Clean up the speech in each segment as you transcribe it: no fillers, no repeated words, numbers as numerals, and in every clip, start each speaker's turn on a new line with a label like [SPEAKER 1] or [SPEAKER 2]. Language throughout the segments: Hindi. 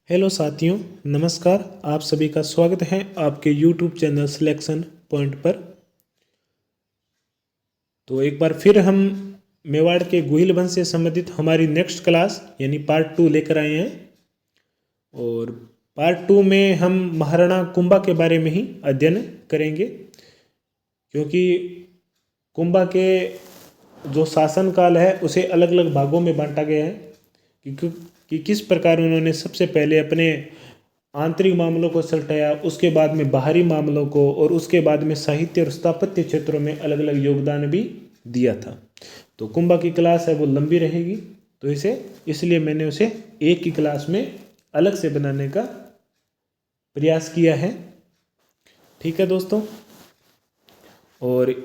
[SPEAKER 1] हेलो साथियों, नमस्कार। आप सभी का स्वागत है आपके यूट्यूब चैनल सिलेक्शन पॉइंट पर। तो एक बार फिर हम मेवाड़ के गुहिल वंश से संबंधित हमारी नेक्स्ट क्लास यानी पार्ट 2 लेकर आए हैं। और पार्ट 2 में हम महाराणा कुंभा के बारे में ही अध्ययन करेंगे, क्योंकि कुंभा के जो शासनकाल है उसे अलग अलग भागों में बांटा गया है कि किस प्रकार उन्होंने सबसे पहले अपने आंतरिक मामलों को सल्टाया, उसके बाद में बाहरी मामलों को, और उसके बाद में साहित्य और स्थापत्य क्षेत्रों में अलग अलग योगदान भी दिया था। तो कुंभा की क्लास है वो लंबी रहेगी, तो इसलिए मैंने उसे एक ही क्लास में अलग से बनाने का प्रयास किया है। ठीक है दोस्तों। और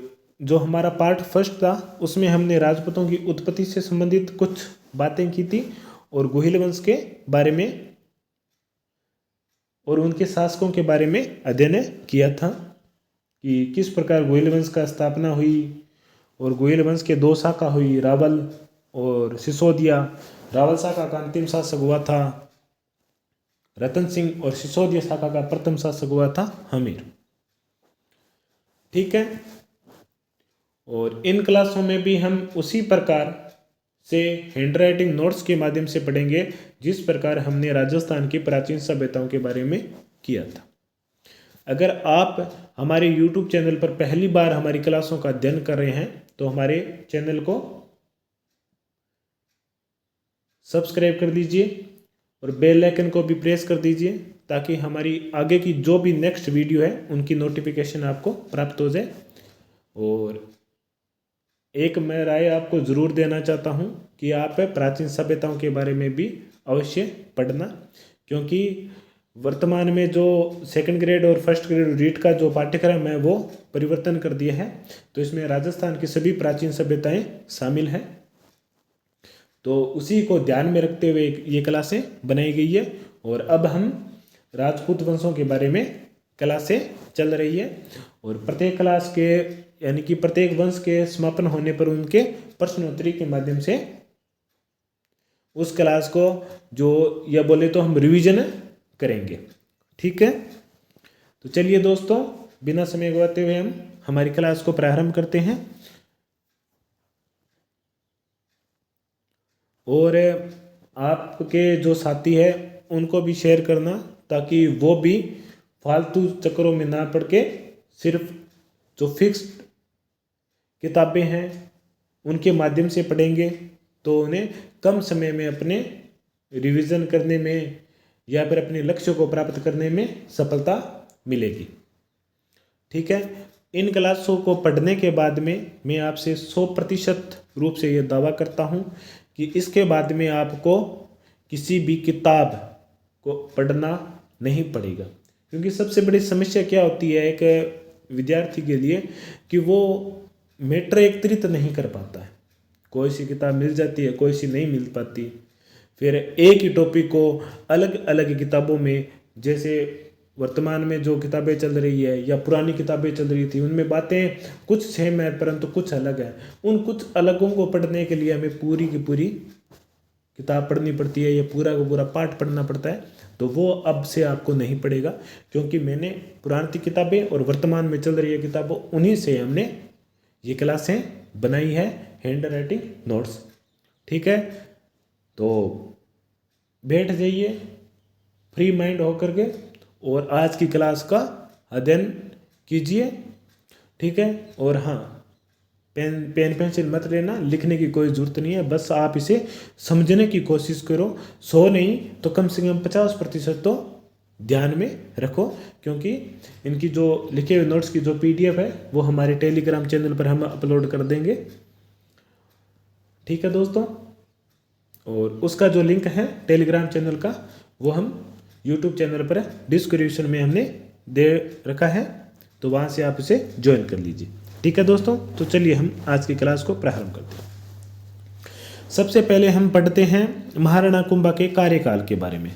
[SPEAKER 1] जो हमारा पार्ट फर्स्ट था उसमें हमने राजपूतों की उत्पत्ति से संबंधित कुछ बातें की थी और गुहिल वंश के बारे में और उनके शासकों के बारे में अध्ययन किया था कि किस प्रकार गुहिल वंश का स्थापना हुई। और गुहिल वंश के दो शाखा हुई, रावल और सिसोदिया। रावल शाखा का अंतिम शासक हुआ था रतन सिंह और सिसोदिया शाखा का प्रथम शासक हुआ था हमीर। ठीक है। और इन क्लासों में भी हम उसी प्रकार से हैंडराइटिंग नोट्स के माध्यम से पढ़ेंगे जिस प्रकार हमने राजस्थान की प्राचीन सभ्यताओं के बारे में किया था। अगर आप हमारे YouTube चैनल पर पहली बार हमारी क्लासों का अध्ययन कर रहे हैं तो हमारे चैनल को सब्सक्राइब कर दीजिए और बेल आइकन को भी प्रेस कर दीजिए ताकि हमारी आगे की जो भी नेक्स्ट वीडियो है उनकी नोटिफिकेशन आपको प्राप्त हो जाए। और एक मैं राय आपको ज़रूर देना चाहता हूँ कि आप प्राचीन सभ्यताओं के बारे में भी अवश्य पढ़ना, क्योंकि वर्तमान में जो सेकंड ग्रेड और फर्स्ट ग्रेड रीट का जो पाठ्यक्रम है वो परिवर्तन कर दिया है। तो इसमें राजस्थान की सभी प्राचीन सभ्यताएं शामिल हैं। तो उसी को ध्यान में रखते हुए ये क्लासें बनाई गई है। और अब हम राजपूत वंशों के बारे में क्लासें चल रही है और प्रत्येक क्लास के यानी कि प्रत्येक वंश के समापन होने पर उनके प्रश्नोत्तरी के माध्यम से उस क्लास को जो या बोले तो हम रिवीजन करेंगे। ठीक है। तो चलिए दोस्तों, बिना समय गवाते हुए हम हमारी क्लास को प्रारंभ करते हैं। और आपके जो साथी है उनको भी शेयर करना ताकि वो भी फालतू चक्करों में ना पड़ के सिर्फ जो फिक्स्ड किताबें हैं उनके माध्यम से पढ़ेंगे तो उन्हें कम समय में अपने रिवीजन करने में या फिर अपने लक्ष्य को प्राप्त करने में सफलता मिलेगी। ठीक है। इन क्लासों को पढ़ने के बाद में मैं आपसे 100% रूप से ये दावा करता हूँ कि इसके बाद में आपको किसी भी किताब को पढ़ना नहीं पड़ेगा। क्योंकि सबसे बड़ी समस्या क्या होती है एक विद्यार्थी के लिए कि वो मैटर एकत्रित नहीं कर पाता है। कोई सी किताब मिल जाती है, कोई सी नहीं मिल पाती। फिर एक ही टॉपिक को अलग अलग किताबों में, जैसे वर्तमान में जो किताबें चल रही है या पुरानी किताबें चल रही थी, उनमें बातें कुछ सेम है परंतु कुछ अलग है। उन कुछ अलगों को पढ़ने के लिए हमें पूरी की पूरी किताब पढ़नी पड़ती है या पूरा का पूरा पाठ पढ़ना पड़ता है। तो वो अब से आपको नहीं पड़ेगा, क्योंकि मैंने पुरानी किताबें और वर्तमान में चल रही है किताबों उन्हीं से हमने ये क्लासें बनाई है, हैंड राइटिंग नोट्स। ठीक है। तो बैठ जाइए फ्री माइंड होकर के और आज की क्लास का अध्ययन कीजिए। ठीक है। और हाँ, पेन पेंसिल मत लेना, लिखने की कोई ज़रूरत नहीं है। बस आप इसे समझने की कोशिश करो। 100 नहीं तो कम से कम 50% तो ध्यान में रखो, क्योंकि इनकी जो लिखे हुए नोट्स की जो PDF है वो हमारे टेलीग्राम चैनल पर हम अपलोड कर देंगे। ठीक है दोस्तों। और उसका जो लिंक है टेलीग्राम चैनल का वो हम YouTube चैनल पर डिस्क्रिप्शन में हमने दे रखा है, तो वहाँ से आप इसे ज्वाइन कर लीजिए। ठीक है दोस्तों। तो चलिए हम आज की क्लास को प्रारंभ करते हैं। सबसे पहले हम पढ़ते हैं महाराणा कुंभा के कार्यकाल के बारे में।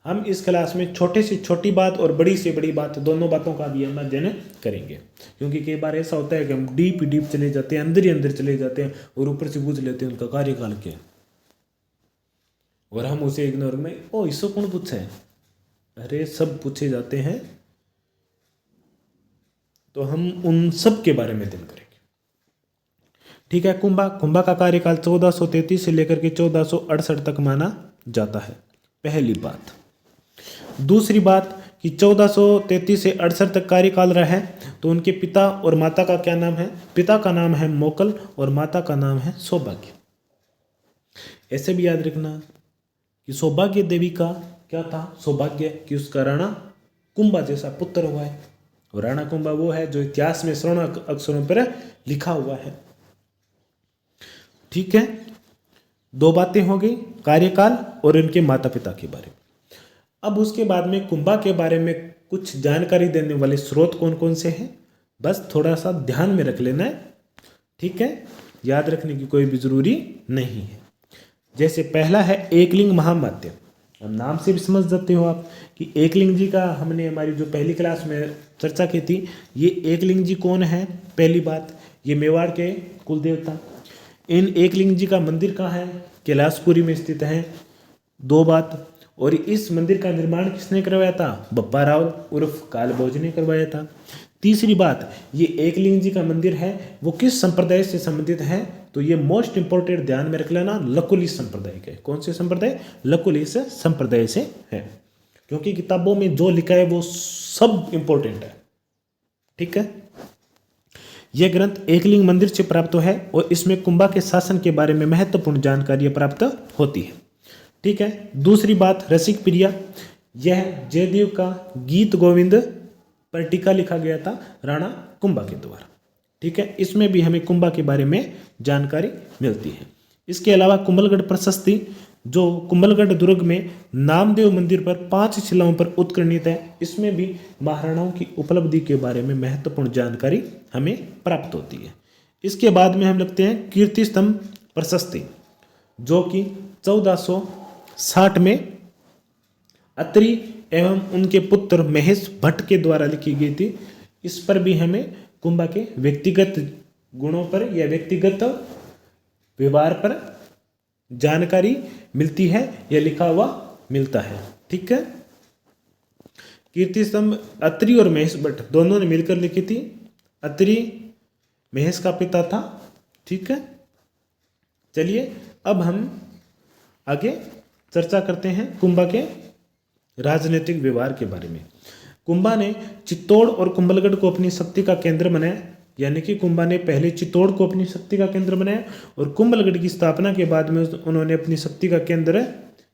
[SPEAKER 1] हम इस क्लास में छोटे से छोटी बात और बड़ी से बड़ी बात, दोनों बातों का भी हम अध्ययन करेंगे, क्योंकि कई बार ऐसा होता है कि हम डीप चले जाते हैं, अंदर ही अंदर चले जाते हैं और ऊपर से पूछ लेते हैं उनका कार्यकाल क्या है और हम उसे इग्नोर में ओ इसको कौन पूछा है, अरे सब पूछे जाते हैं, तो हम उन सब के बारे में अध्ययन करेंगे। ठीक है। कुंभा का कार्यकाल 1433 से लेकर के 1468 तक माना जाता है, पहली बात। दूसरी बात कि 1433 से 68 तक कार्यकाल रहा है, तो उनके पिता और माता का क्या नाम है? पिता का नाम है मोकल और माता का नाम है सौभाग्य। ऐसे भी याद रखना कि सौभाग्य देवी का क्या था? सौभाग्य कि उसका राणा कुंभा जैसा पुत्र हुआ है, और राणा कुंभा वो है जो इतिहास में स्वर्ण अक्षरों पर लिखा हुआ है। ठीक है। दो बातें हो गई, कार्यकाल और उनके माता पिता के बारे में। अब उसके बाद में कुंभा के बारे में कुछ जानकारी देने वाले स्रोत कौन कौन से हैं, बस थोड़ा सा ध्यान में रख लेना है। ठीक है, याद रखने की कोई भी जरूरी नहीं है। जैसे पहला है एकलिंग महामात्य। अब नाम से भी समझ सकते हो आप कि एकलिंग जी का हमने हमारी जो पहली क्लास में चर्चा की थी। ये एकलिंग जी कौन है? पहली बात, ये मेवाड़ के कुल देवता। इन एकलिंग जी का मंदिर कहाँ है? कैलाशपुरी में स्थित है। दो बात, और इस मंदिर का निर्माण किसने करवाया था? बप्पा राव उर्फ कालभोज ने करवाया था। तीसरी बात, ये एकलिंग जी का मंदिर है वो किस संप्रदाय से संबंधित है? तो ये मोस्ट इंपोर्टेंट ध्यान में रख लेना, लकुलिश संप्रदाय के। कौन से संप्रदाय? लकुलिश संप्रदाय से है, क्योंकि किताबों में जो लिखा है वो सब इंपॉर्टेंट है। ठीक है। यह ग्रंथ एकलिंग मंदिर से प्राप्त है और इसमें कुंभा के शासन के बारे में महत्वपूर्ण जानकारी प्राप्त होती है। ठीक है। दूसरी बात, रसिक प्रिया। यह जयदेव का गीत गोविंद पर टीका लिखा गया था राणा कुंभा के द्वारा। ठीक है, इसमें भी हमें कुंभा के बारे में जानकारी मिलती है। इसके अलावा कुंभलगढ़ प्रशस्ति, जो कुंभलगढ़ दुर्ग में नामदेव मंदिर पर 5 शिलाओं पर उत्कीर्णित है, इसमें भी महाराणाओं की उपलब्धि के बारे में महत्वपूर्ण जानकारी हमें प्राप्त होती है। इसके बाद में हम लिखते हैं कीर्ति स्तंभ प्रशस्ति, जो कि 1460 में अत्रि एवं उनके पुत्र महेश भट्ट के द्वारा लिखी गई थी। इस पर भी हमें कुंभा के व्यक्तिगत गुणों पर या व्यक्तिगत व्यवहार पर जानकारी मिलती है या लिखा हुआ मिलता है। ठीक है। कीर्ति स्तंभ अत्रि और महेश भट्ट दोनों ने मिलकर लिखी थी। अत्रि महेश का पिता था। ठीक है। चलिए अब हम आगे चर्चा करते हैं कुंभा के राजनीतिक व्यवहार के बारे में। कुंभा ने चित्तौड़ और कुंभलगढ़ को अपनी शक्ति का केंद्र बनाया, यानी कि कुंभा ने पहले चित्तौड़ को अपनी शक्ति का केंद्र बनाया और कुंभलगढ़ की स्थापना के बाद में उन्होंने अपनी शक्ति का केंद्र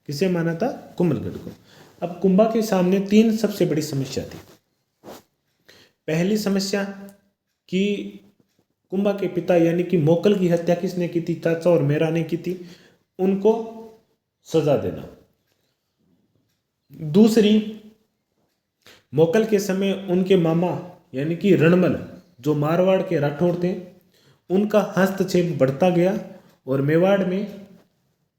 [SPEAKER 1] किसे माना था? कुंभलगढ़ को। अब कुंभा के सामने 3 सबसे बड़ी समस्या थी। पहली समस्या कि कुंभा के पिता यानी कि मोकल की हत्या किसने की थी? चाचा और मेरा ने की थी, उनको सजा देना। दूसरी, मोकल के समय उनके मामा यानी कि रणमल जो मारवाड़ के राठौड़ थे, उनका हस्तक्षेप बढ़ता गया और मेवाड़ में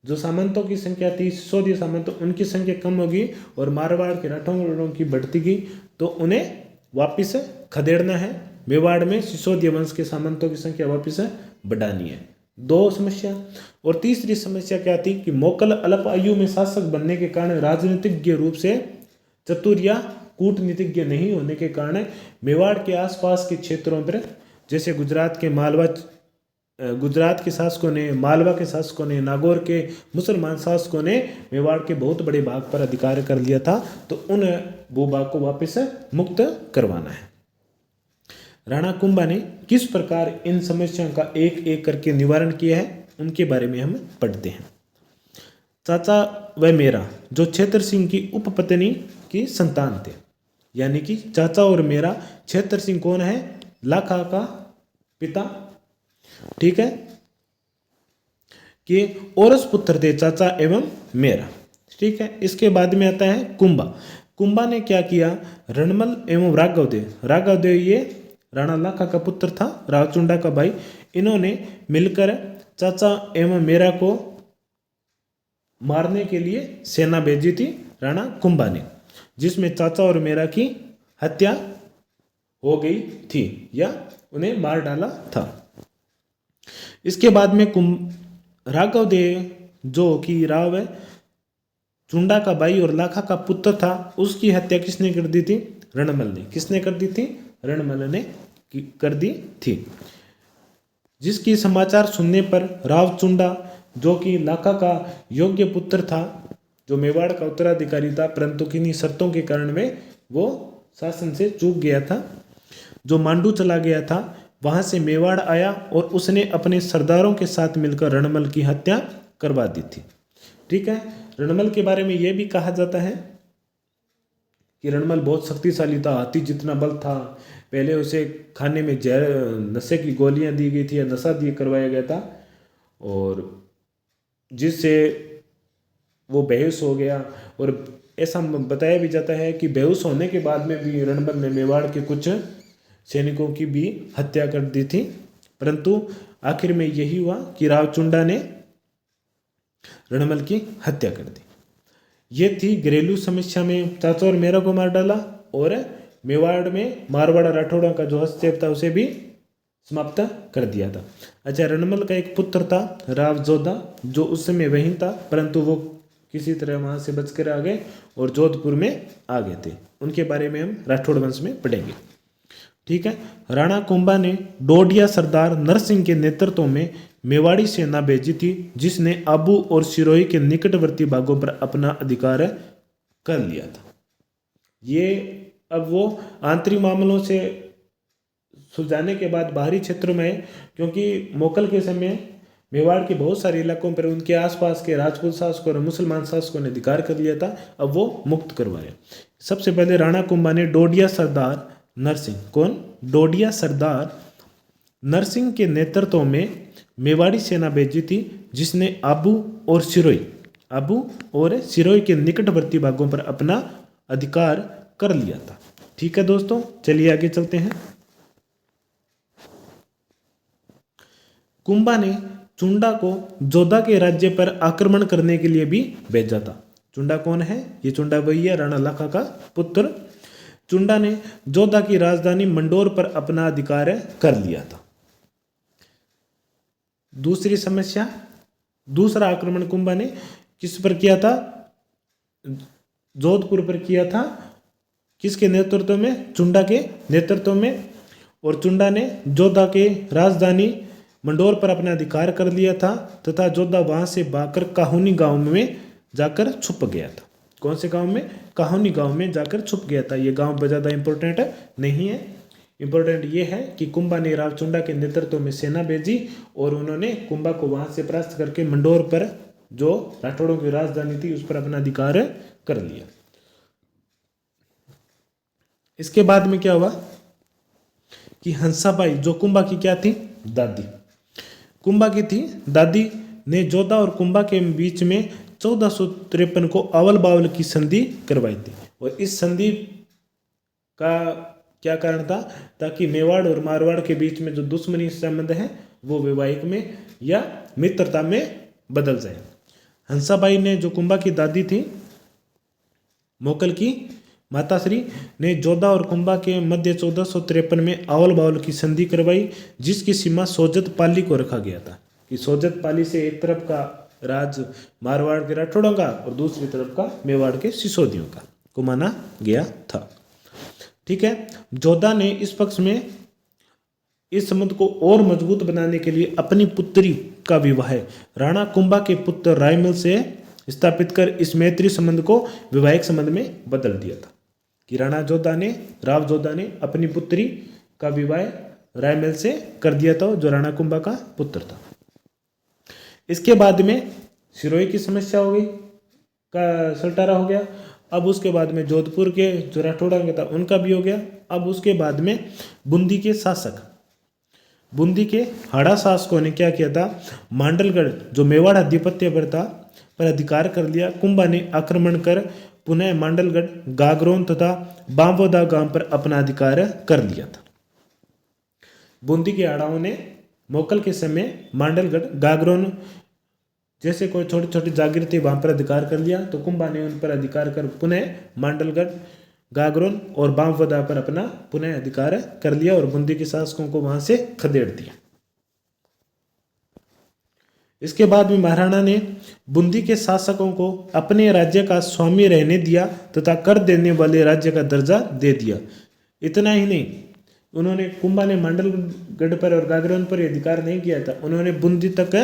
[SPEAKER 1] जो सामंतों की संख्या थी, सिसोदिया सामंत, उनकी संख्या कम हो गई और मारवाड़ के राठौड़ों की बढ़ती गई। तो उन्हें वापिस खदेड़ना है, मेवाड़ में सिसोदिया वंश के सामंतों की संख्या वापिस बढ़ानी है। 2 समस्या। और तीसरी समस्या क्या थी कि मोकल अल्प आयु में शासक बनने के कारण, राजनीतिज्ञ रूप से चतुर या कूटनीतिज्ञ नहीं होने के कारण मेवाड़ के आसपास के क्षेत्रों पर, जैसे गुजरात के शासकों ने, मालवा के शासकों ने, नागौर के मुसलमान शासकों ने मेवाड़ के बहुत बड़े भाग पर अधिकार कर लिया था, तो उन भूभाग को वापस मुक्त करवाना है। राणा कुंभा ने किस प्रकार इन समस्याओं का एक एक करके निवारण किया है, उनके बारे में हम पढ़ते हैं। चाचा व मेरा जो छेत्र सिंह की उपपत्नी की संतान थे, यानी कि चाचा और मेरा। छेत्र सिंह कौन है? लाखा का पिता। ठीक है, कि औरस पुत्र थे चाचा एवं मेरा। ठीक है। इसके बाद में आता है कुंभा। कुंभा ने क्या किया? रणमल एवं राघवदेव ये राणा लाखा का पुत्र था, रावचुंडा का भाई। इन्होंने मिलकर चाचा एवं मेरा को मारने के लिए सेना भेजी थी राणा कुंभा ने, जिसमें चाचा और मेरा की हत्या हो गई थी या उन्हें मार डाला था। इसके बाद में राघवदेव जो कि राव चुंडा का भाई और लाखा का पुत्र था, उसकी हत्या किसने कर दी थी? रणमल ने। किसने कर दी थी? रणमल ने कर दी थी। जिसकी समाचार सुनने पर राव चुंडा, जो कि लाखा का योग्य पुत्र था, जो मेवाड़ का उत्तराधिकारी था, परंतु किन्हीं शर्तों के कारण में वो शासन से चूक गया था, जो मांडू चला गया था, वहां से मेवाड़ आया और उसने अपने सरदारों के साथ मिलकर रणमल की हत्या करवा दी थी। ठीक है। रणमल के बारे में यह भी कहा जाता है कि रणमल बहुत शक्तिशाली था, हाथी जितना बल था। पहले उसे खाने में जहर, नशे की गोलियां दी गई थी या नशा दिए करवाया गया था, और जिससे वो बेहोश हो गया। और ऐसा बताया भी जाता है कि बेहोश होने के बाद में भी रणमल ने मेवाड़ के कुछ सैनिकों की भी हत्या कर दी थी, परंतु आखिर में यही हुआ कि राव चुंडा ने रणमल की हत्या कर दी। ये थी घरेलू समस्या में चाचा और मेरा को मार डाला, और मेवाड़ में मारवाड़ा राठौड़ा का जो हस्तक्षेप था उसे भी समाप्त कर दिया था। अच्छा, रणमल का एक पुत्र था राव जोधा, जो उस समय वहीं था, परंतु वो किसी तरह वहां से बचकर आ गए और जोधपुर में आ गए थे। उनके बारे में हम राठौड़ वंश में पढ़ेंगे। ठीक है। राणा कुंभा ने डोडिया सरदार नरसिंह के नेतृत्व में मेवाड़ी सेना भेजी थी, जिसने आबू और सिरोही के निकटवर्ती भागों पर अपना अधिकार कर लिया था। ये अब वो आंतरिक मामलों से सुलझाने के बाद बाहरी क्षेत्रों में, क्योंकि मोकल के समय मेवाड़ के बहुत सारे इलाकों पर उनके आसपास के राजपूत शासकों और मुसलमान शासकों ने अधिकार कर लिया था, अब वो मुक्त करवाया। सबसे पहले राणा कुंभा ने डोडिया सरदार नरसिंह, कौन? डोडिया सरदार नरसिंह के नेतृत्व में मेवाड़ी सेना भेजी थी, जिसने आबू और सिरोही के निकटवर्ती भागों पर अपना अधिकार कर लिया था। ठीक है दोस्तों, चलिए आगे चलते हैं। कुंभा ने चुंडा को जोधा के राज्य पर आक्रमण करने के लिए भी भेजा था। चुंडा कौन है? ये चुंडा वही है, राणा लाखा का पुत्र। चुंडा ने जोधा की राजधानी मंडोर पर अपना अधिकार कर लिया था। दूसरी समस्या, दूसरा आक्रमण कुंभा ने किस पर किया था? जोधपुर पर किया था। किसके नेतृत्व में? चुंडा के नेतृत्व में। और चुंडा ने जोधा के राजधानी मंडोर पर अपना अधिकार कर लिया था, तथा जोधा वहां से भागकर काहुनी गांव में जाकर छुप गया था। कौन से गांव में? काहुनी गांव में जाकर छुप गया था। ये गांव ज़्यादा इंपॉर्टेंट नहीं है। इंपॉर्टेंट ये है कि कुंभा ने राव चुंडा के नेतृत्व में सेना भेजी और उन्होंने कुंभा को वहां से परास्त करके मंडोर पर, जो राठौड़ों की राजधानी थी, उस पर अपना अधिकार कर लिया। इसके बाद में क्या हुआ कि हंसाबाई, जो कुंभा की क्या थी? दादी। कुंभा की थी दादी, ने जोधा और कुंभा के बीच में 1453 को अवल बावल की संधि करवाई थी। और इस संधि का क्या कारण था? ताकि मेवाड़ और मारवाड़ के बीच में जो दुश्मनी संबंध है वो वैवाहिक में या मित्रता में बदल जाए। हंसाबाई ने, जो कुंभा की दादी थी, मोकल की माताश्री, ने जोधा और कुंभा के मध्य 1453 में अवल बावल की संधि करवाई, जिसकी सीमा सोजत पाली को रखा गया था। कि सोजत पाली से एक तरफ का राज मारवाड़ के राठौड़ों का और दूसरी तरफ का मेवाड़ के सिसोदियों का को माना गया था। ठीक है। जोधा ने इस पक्ष में इस संबंध को और मजबूत बनाने के लिए अपनी पुत्री का विवाह राणा कुंभा के पुत्र रायमल से स्थापित कर इस मैत्री संबंध को वैवाहिक संबंध में बदल दिया था। कि राव जोधा ने अपनी पुत्री का विवाह रायमल से कर दिया था, जो राणा कुंभा का पुत्र था। इसके बाद में सिरोही की समस्या हो गई, का सलटारा हो गया। अब उसके बाद में जोधपुर के जो राठौड़ा के था उनका भी हो गया। अब उसके बाद में बूंदी के शासक, बूंदी के हाड़ा शासकों ने क्या किया था? मांडलगढ़, जो मेवाड़ आधिपत्य पर था, पर अधिकार कर लिया। कुंभा ने आक्रमण कर पुनः मांडलगढ़, गागरोन तथा बांबोदा गांव पर अपना अधिकार कर लिया था। बूंदी के हाड़ाओं ने मोकल के समय मांडलगढ़, गागरोन जैसे कोई छोटी छोटी जागीर थी वहां पर अधिकार कर लिया, तो कुंभा ने उन पर अधिकार कर पुनः मांडलगढ़, गागरोन और बांबोदा पर अपना पुनः अधिकार कर लिया और बूंदी के शासकों को वहां से खदेड़ दिया। इसके बाद भी महाराणा ने बूंदी के शासकों को अपने राज्य का स्वामी रहने दिया तथा कर देने वाले राज्य का दर्जा दे दिया। इतना ही नहीं, उन्होंने कुंभा ने मांडलगढ़ पर और गागरान पर अधिकार नहीं किया था, उन्होंने बूंदी तक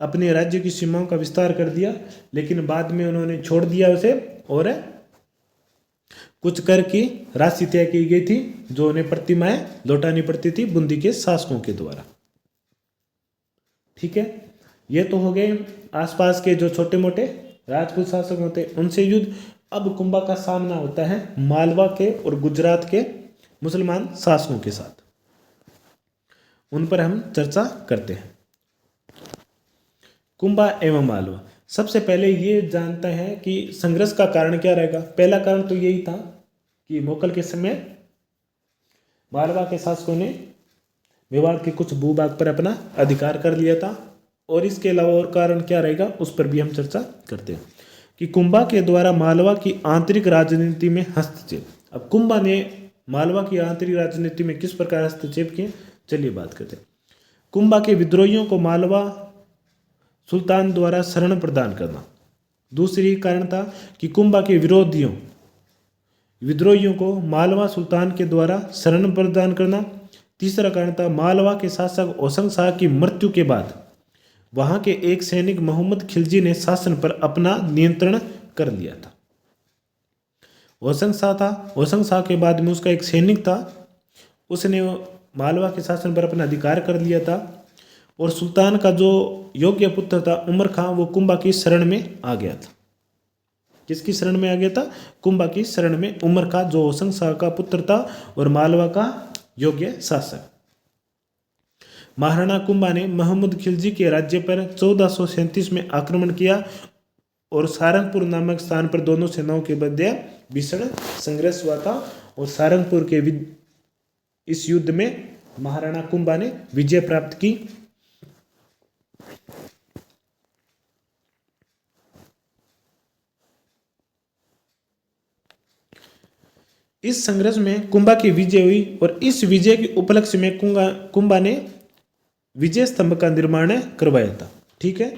[SPEAKER 1] अपने राज्य की सीमाओं का विस्तार कर दिया, लेकिन बाद में उन्होंने छोड़ दिया उसे और कुछ कर की राशि तय की गई थी जो उन्हें प्रतिमाएं लौटानी पड़ती थी बूंदी के शासकों के द्वारा। ठीक है, ये तो हो गए आसपास के जो छोटे मोटे राजपूत शासक होते उनसे युद्ध। अब कुंभा का सामना होता है मालवा के और गुजरात के मुसलमान शासकों के साथ, उन पर हम चर्चा करते हैं। कुंभा एवं मालवा, सबसे पहले ये जानते हैं कि संघर्ष का कारण क्या रहेगा। पहला कारण तो यही था कि मोकल के समय मालवा के शासकों ने मेवाड़ के कुछ भूभाग पर अपना अधिकार कर लिया था, और इसके अलावा और कारण क्या रहेगा उस पर भी हम चर्चा करते हैं कि कुंभा के द्वारा मालवा की आंतरिक राजनीति में हस्तक्षेप। अब कुंभा ने मालवा की आंतरिक राजनीति में किस प्रकार हस्तक्षेप किए, चलिए बात करते हैं। कुंभा के विद्रोहियों को मालवा सुल्तान द्वारा शरण प्रदान करना। दूसरी कारण था कि कुंभा के विद्रोहियों को मालवा सुल्तान के द्वारा शरण प्रदान करना। तीसरा कारण था मालवा के शासक होशंग शाह की मृत्यु के बाद वहां के एक सैनिक मोहम्मद खिलजी ने शासन पर अपना नियंत्रण कर लिया था। होशंग शाह के बाद में उसका एक सैनिक था, उसने मालवा के शासन पर अपना अधिकार कर लिया था, और सुल्तान का जो योग्य पुत्र था उमर खां वो कुंभा की शरण में आ गया था। किसकी शरण में आ गया था? कुंभा की शरण में उमर खां जो होशंग शाह का पुत्र था और मालवा का योग्य शासक। महाराणा कुंभा ने मोहम्मद खिलजी के राज्य पर 1437 में आक्रमण किया और सारंगपुर नामक स्थान पर दोनों सेनाओं के मध्य भीषण संघर्ष हुआ था, और सारंगपुर के इस युद्ध में महाराणा कुंभा ने विजय प्राप्त की। इस संघर्ष में कुंभा की विजय हुई, और इस विजय के उपलक्ष्य में कुंभा ने विजय स्तंभ का निर्माण करवाया था। ठीक है,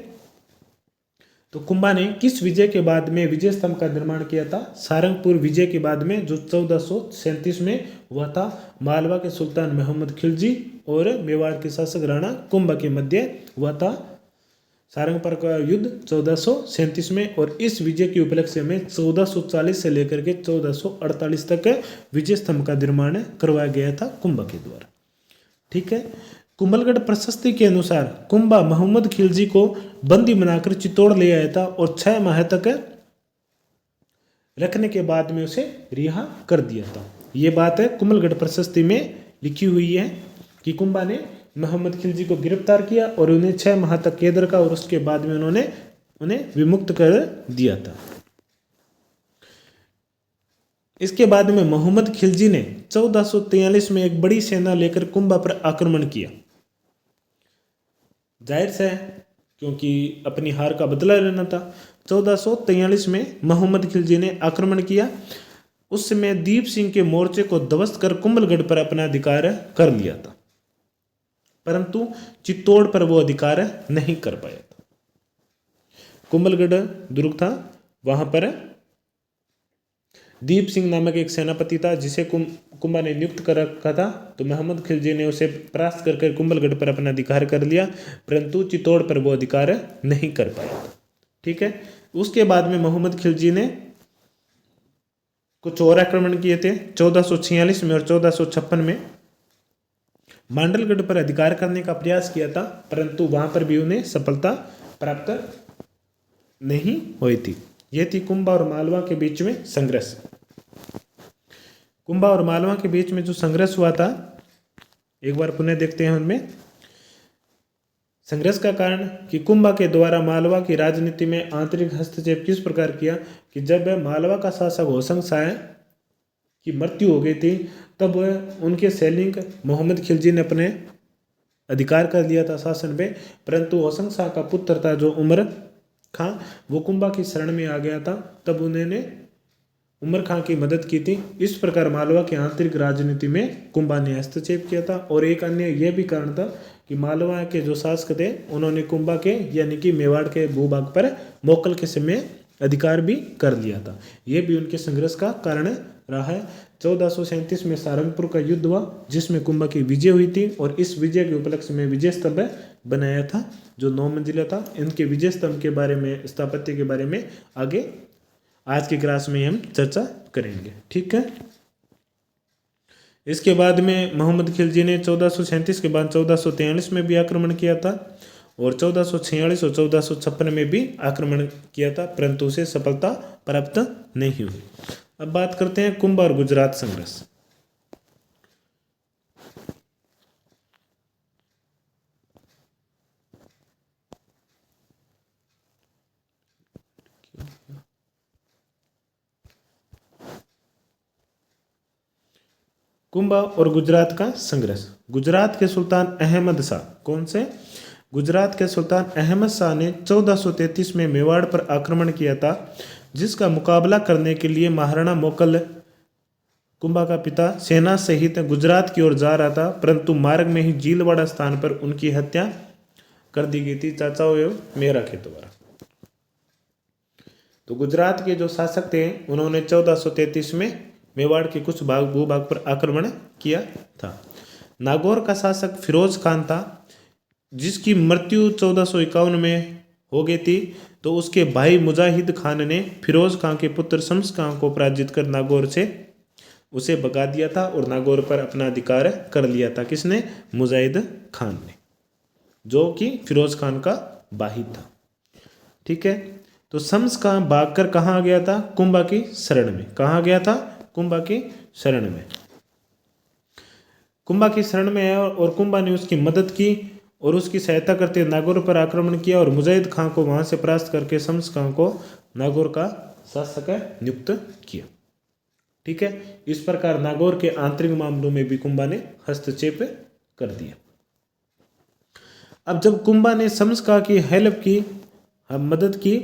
[SPEAKER 1] तो कुंभा ने किस विजय के बाद में विजय स्तंभ का निर्माण किया था? सारंगपुर विजय के बाद में, जो 1437 में हुआ था। मालवा के सुल्तान मोहम्मद खिलजी और मेवाड़ के शासक राणा कुंभा के मध्य हुआ था सारंगपुर का युद्ध 1437 में, और इस विजय के उपलक्ष्य में 1440 से लेकर के 1448 तक विजय स्तंभ का निर्माण करवाया गया था कुंभा के द्वारा। ठीक है, कुंभलगढ़ प्रशस्ति के अनुसार कुंभा मोहम्मद खिलजी को बंदी बनाकर चित्तौड़ ले आया था और 6 माह तक रखने के बाद में उसे रिहा कर दिया था। ये बात है कुंभलगढ़ प्रशस्ति में लिखी हुई है कि कुंभा ने मोहम्मद खिलजी को गिरफ्तार किया और उन्हें 6 माह तक कैद रखा, और उसके बाद में उन्होंने उन्हें विमुक्त कर दिया था। इसके बाद में मोहम्मद खिलजी ने 1443 में एक बड़ी सेना लेकर कुंभा पर आक्रमण किया। जाहिर से क्योंकि अपनी हार का बदला लेना था। 1443 में मोहम्मद खिलजी ने आक्रमण किया। उस समय दीप सिंह के मोर्चे को ध्वस्त कर कुंभलगढ़ पर अपना अधिकार कर लिया था, परंतु चित्तौड़ पर वो अधिकार नहीं कर पाया था। कुंभलगढ़ दुर्ग था, वहां पर दीप सिंह नामक एक सेनापति था जिसे कुंभा ने नियुक्त कर रखा था, तो मोहम्मद खिलजी ने उसे परास्त कर कुंभलगढ़ पर अपना अधिकार कर लिया, परंतु चित्तौड़ पर वो अधिकार नहीं कर पाया था। ठीक है, उसके बाद में मोहम्मद खिलजी ने कुछ और आक्रमण किए थे 1446 में और 1456 में। मांडलगढ़ पर अधिकार करने का प्रयास किया था, परंतु वहां पर भी उन्हें सफलता प्राप्त नहीं हुई थी। यह थी कुंभा और मालवा के बीच में संघर्ष। कुंभा और मालवा के बीच में जो संघर्ष हुआ था, एक बार पुनः देखते हैं उनमें। संघर्ष का कारण कि कुंभा के द्वारा मालवा की राजनीति में आंतरिक हस्तक्षेप किस प्रकार किया कि जब मालवा का शासक होशंग शाह की मृत्यु हो गई थी, तब उनके सैनिक मोहम्मद खिलजी ने अपने अधिकार कर लिया था शासन पे, परंतु होशंग शाह का पुत्र था जो उमर खां, वो कुंभा की शरण में आ गया था। तब उन्होंने उमर खां की मदद की थी। इस प्रकार मालवा की आंतरिक राजनीति में कुंभा ने हस्तक्षेप किया था। और एक अन्य यह भी कारण था कि मालवा के जो शासक थे उन्होंने कुंभा के यानी कि मेवाड़ के भूभाग पर मोकल के समय अधिकार भी कर लिया था। ये भी उनके संघर्ष का कारण रहा है। 1437 में सारंगपुर का युद्ध हुआ जिसमें कुंभा की विजय हुई थी और इस विजय के उपलक्ष्य में विजय स्तंभ बनाया था जो 9 मंजिला था। इनके विजय स्तंभ के बारे में, स्थापत्य के बारे में आगे आज की क्लास में हम चर्चा करेंगे। ठीक है। इसके बाद में मोहम्मद खिलजी ने 1437 के बाद 1443 में भी आक्रमण किया था और 1446 और 1456 में भी आक्रमण किया था, परंतु उसे सफलता प्राप्त नहीं हुई। अब बात करते हैं कुंभ और गुजरात संघर्ष। कुंभा और गुजरात का संघर्ष। गुजरात के सुल्तान अहमद शाह, कौन से? गुजरात के सुल्तान अहमद शाह ने 1433 में मेवाड़ पर आक्रमण किया था, जिसका मुकाबला करने के लिए महाराणा मोकल, कुंभा का पिता, सेना सहित गुजरात की ओर जा रहा था, परंतु मार्ग में ही जीलवाड़ा स्थान पर उनकी हत्या कर दी गई थी चाचाओं एवं मेहरा के द्वारा। तो गुजरात के जो शासक थे उन्होंने 1433 में मेवाड़ के कुछ भूभाग पर आक्रमण किया था। नागौर का शासक फिरोज खान था, जिसकी मृत्यु 1451 में हो गई थी। तो उसके भाई मुजाहिद खान ने फिरोज खान के पुत्र शम्स खान को पराजित कर नागौर से उसे भगा दिया था और नागौर पर अपना अधिकार कर लिया था। किसने? मुजाहिद खान ने, जो कि फिरोज खान का भाई था। ठीक है। तो शम्स खान भागकर कहाँ गया था? कुंभा की शरण में। कहाँ गया था? कुंभा की शरण में। कुंभा की शरण में है और कुंभा ने उसकी मदद की और उसकी सहायता करते नागौर पर आक्रमण किया और मुजाहिद खान को वहां से परास्त करके शम्स खान को नागौर का शासक नियुक्त किया। ठीक है। इस प्रकार नागौर के आंतरिक मामलों में भी कुंभा ने हस्तक्षेप कर दिया। अब जब कुंभा ने शम्स खान की हेल्प की, मदद की,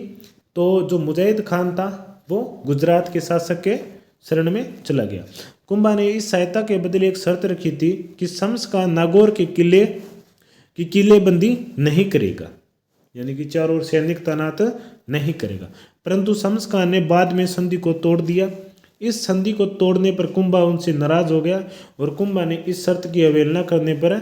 [SPEAKER 1] तो जो मुजाहिद खान था वो गुजरात के शासक के शरण में चला गया। कुंभा ने इस सहायता के बदले एक शर्त रखी थी कि शम्स खान नागौर के किले की किलेबंदी नहीं करेगा, यानी कि चारों ओर सैनिक तैनात नहीं करेगा। परंतु शम्स खान ने बाद में संधि को तोड़ दिया। इस संधि को तोड़ने पर कुंभा उनसे नाराज हो गया और कुंभा ने इस शर्त की अवहेलना करने पर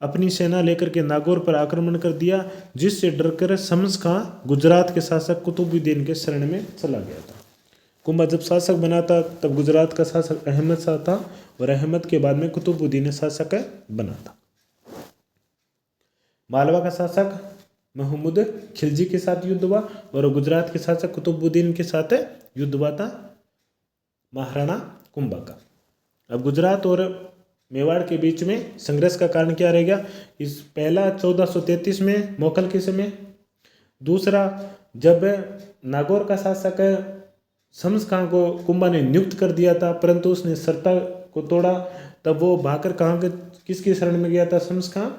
[SPEAKER 1] अपनी सेना लेकर के नागौर पर आक्रमण कर दिया, जिससे डरकर शम्स खान गुजरात के शासक कुतुबुद्दीन के शरण में चला गया था। कुंभा जब शासक बना था तब गुजरात का शासक अहमद शाह था और अहमद के बाद में कुतुबुद्दीन शासक बना था। मालवा का शासक महमूद खिलजी के साथ युद्ध हुआ और गुजरात के शासक कुतुबुद्दीन के साथ युद्ध हुआ था महाराणा कुंभा का। अब गुजरात और मेवाड़ के बीच में संघर्ष का कारण क्या रहेगा? इस पहला 1433 में मोकल के समय, दूसरा जब नागौर का शासक शम्स खान को कुंभा ने नियुक्त कर दिया था परंतु उसने शर्त को तोड़ा, तब वो भागकर कहाँ के किसकी शरण में गया था? शम्स खान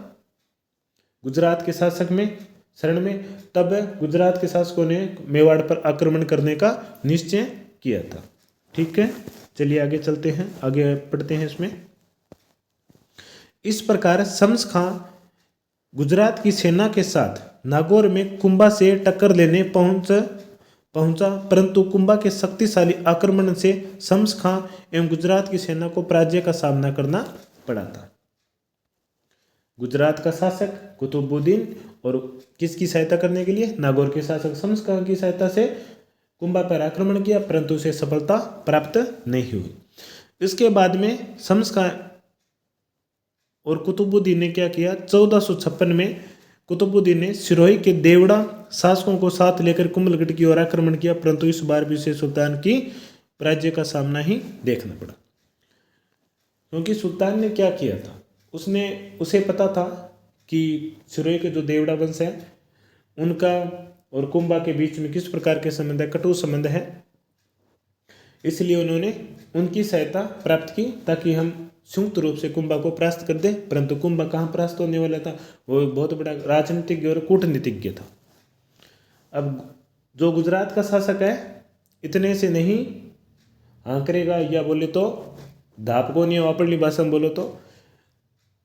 [SPEAKER 1] गुजरात के शासक में शरण में। तब गुजरात के शासकों ने मेवाड़ पर आक्रमण करने का निश्चय किया था। ठीक है। चलिए आगे चलते हैं, आगे पढ़ते हैं इसमें। इस प्रकार शम्स खान गुजरात की सेना के साथ नागौर में कुंभा से टक्कर लेने पहुंचा, परंतु कुंभा के शक्तिशाली आक्रमण से शम्स खान एवं गुजरात की सेना को पराजय का सामना करना पड़ा था। गुजरात का शासक कुतुबुद्दीन और किसकी सहायता करने के लिए? नागौर के शासक शम्स खान की सहायता से कुंभा पर आक्रमण किया, परंतु उसे सफलता प्राप्त नहीं हुई। इसके बाद में शम्स खान और कुतुबुद्दीन ने क्या किया? 1456 में कुतुबुद्दीन ने सिरोही के देवड़ा शासकों को साथ लेकर कुंभलगढ़ की ओर आक्रमण किया, परंतु इस बार भी उसे सुल्तान की पराजय का सामना ही देखना पड़ा। क्योंकि सुल्तान ने क्या किया था, उसे पता था कि सिरोही के जो देवड़ा वंश है उनका और कुंभा के बीच में किस प्रकार के संबंध है, कटु संबंध है, इसलिए उन्होंने उनकी सहायता प्राप्त की ताकि हम संयुक्त रूप से कुंभा को परास्त कर दे। परंतु कुंभा कहाँ परास्त होने वाला था? वो बहुत बड़ा राजनीतिज्ञ और कूटनीतिज्ञ था। अब जो गुजरात का शासक है इतने से नहीं हाँ करेगा, या बोले तो धापको नहीं वापरली भाषा में बोलो तो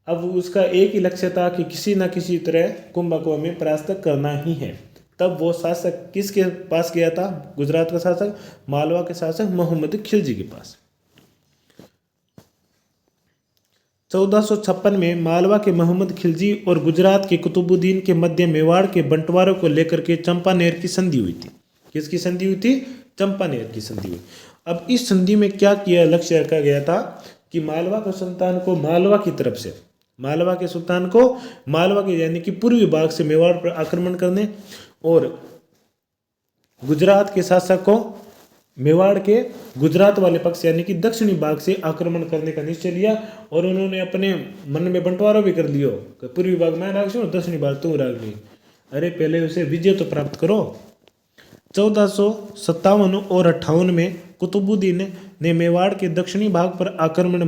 [SPEAKER 1] अब उसका एक ही लक्ष्य था कि किसी न किसी तरह कुंभा को हमें परास्त करना ही है। तब वो शासक किसके पास गया था? गुजरात का शासक, मालवा के शासक मोहम्मद खिलजी के पास। 1456 में मालवा के मोहम्मद खिलजी और गुजरात के कुतुबुद्दीन के मध्य मेवाड़ के बंटवारे को लेकर के चंपानेर की संधि हुई थी। किसकी संधि हुई थी? चंपानेर की संधि हुई। अब इस संधि में क्या किया, लक्ष्य रखा गया था कि मालवा के सुल्तान को मालवा की तरफ से, मालवा के सुल्तान को मालवा के यानी कि पूर्वी भाग से मेवाड़ पर आक्रमण करने, और गुजरात के शासक को मेवाड़ के गुजरात वाले पक्ष यानी कि दक्षिणी भाग से आक्रमण करने का निश्चय लिया। और उन्होंने अपने मन में बंटवारा भी कर लियो कि पूर्वी भाग मैं राख और दक्षिणी भाग तू राख ली। अरे पहले उसे विजय तो प्राप्त करो। 1457 और 58 में कुतुबुद्दीन ने मेवाड़ के दक्षिणी भाग पर आक्रमण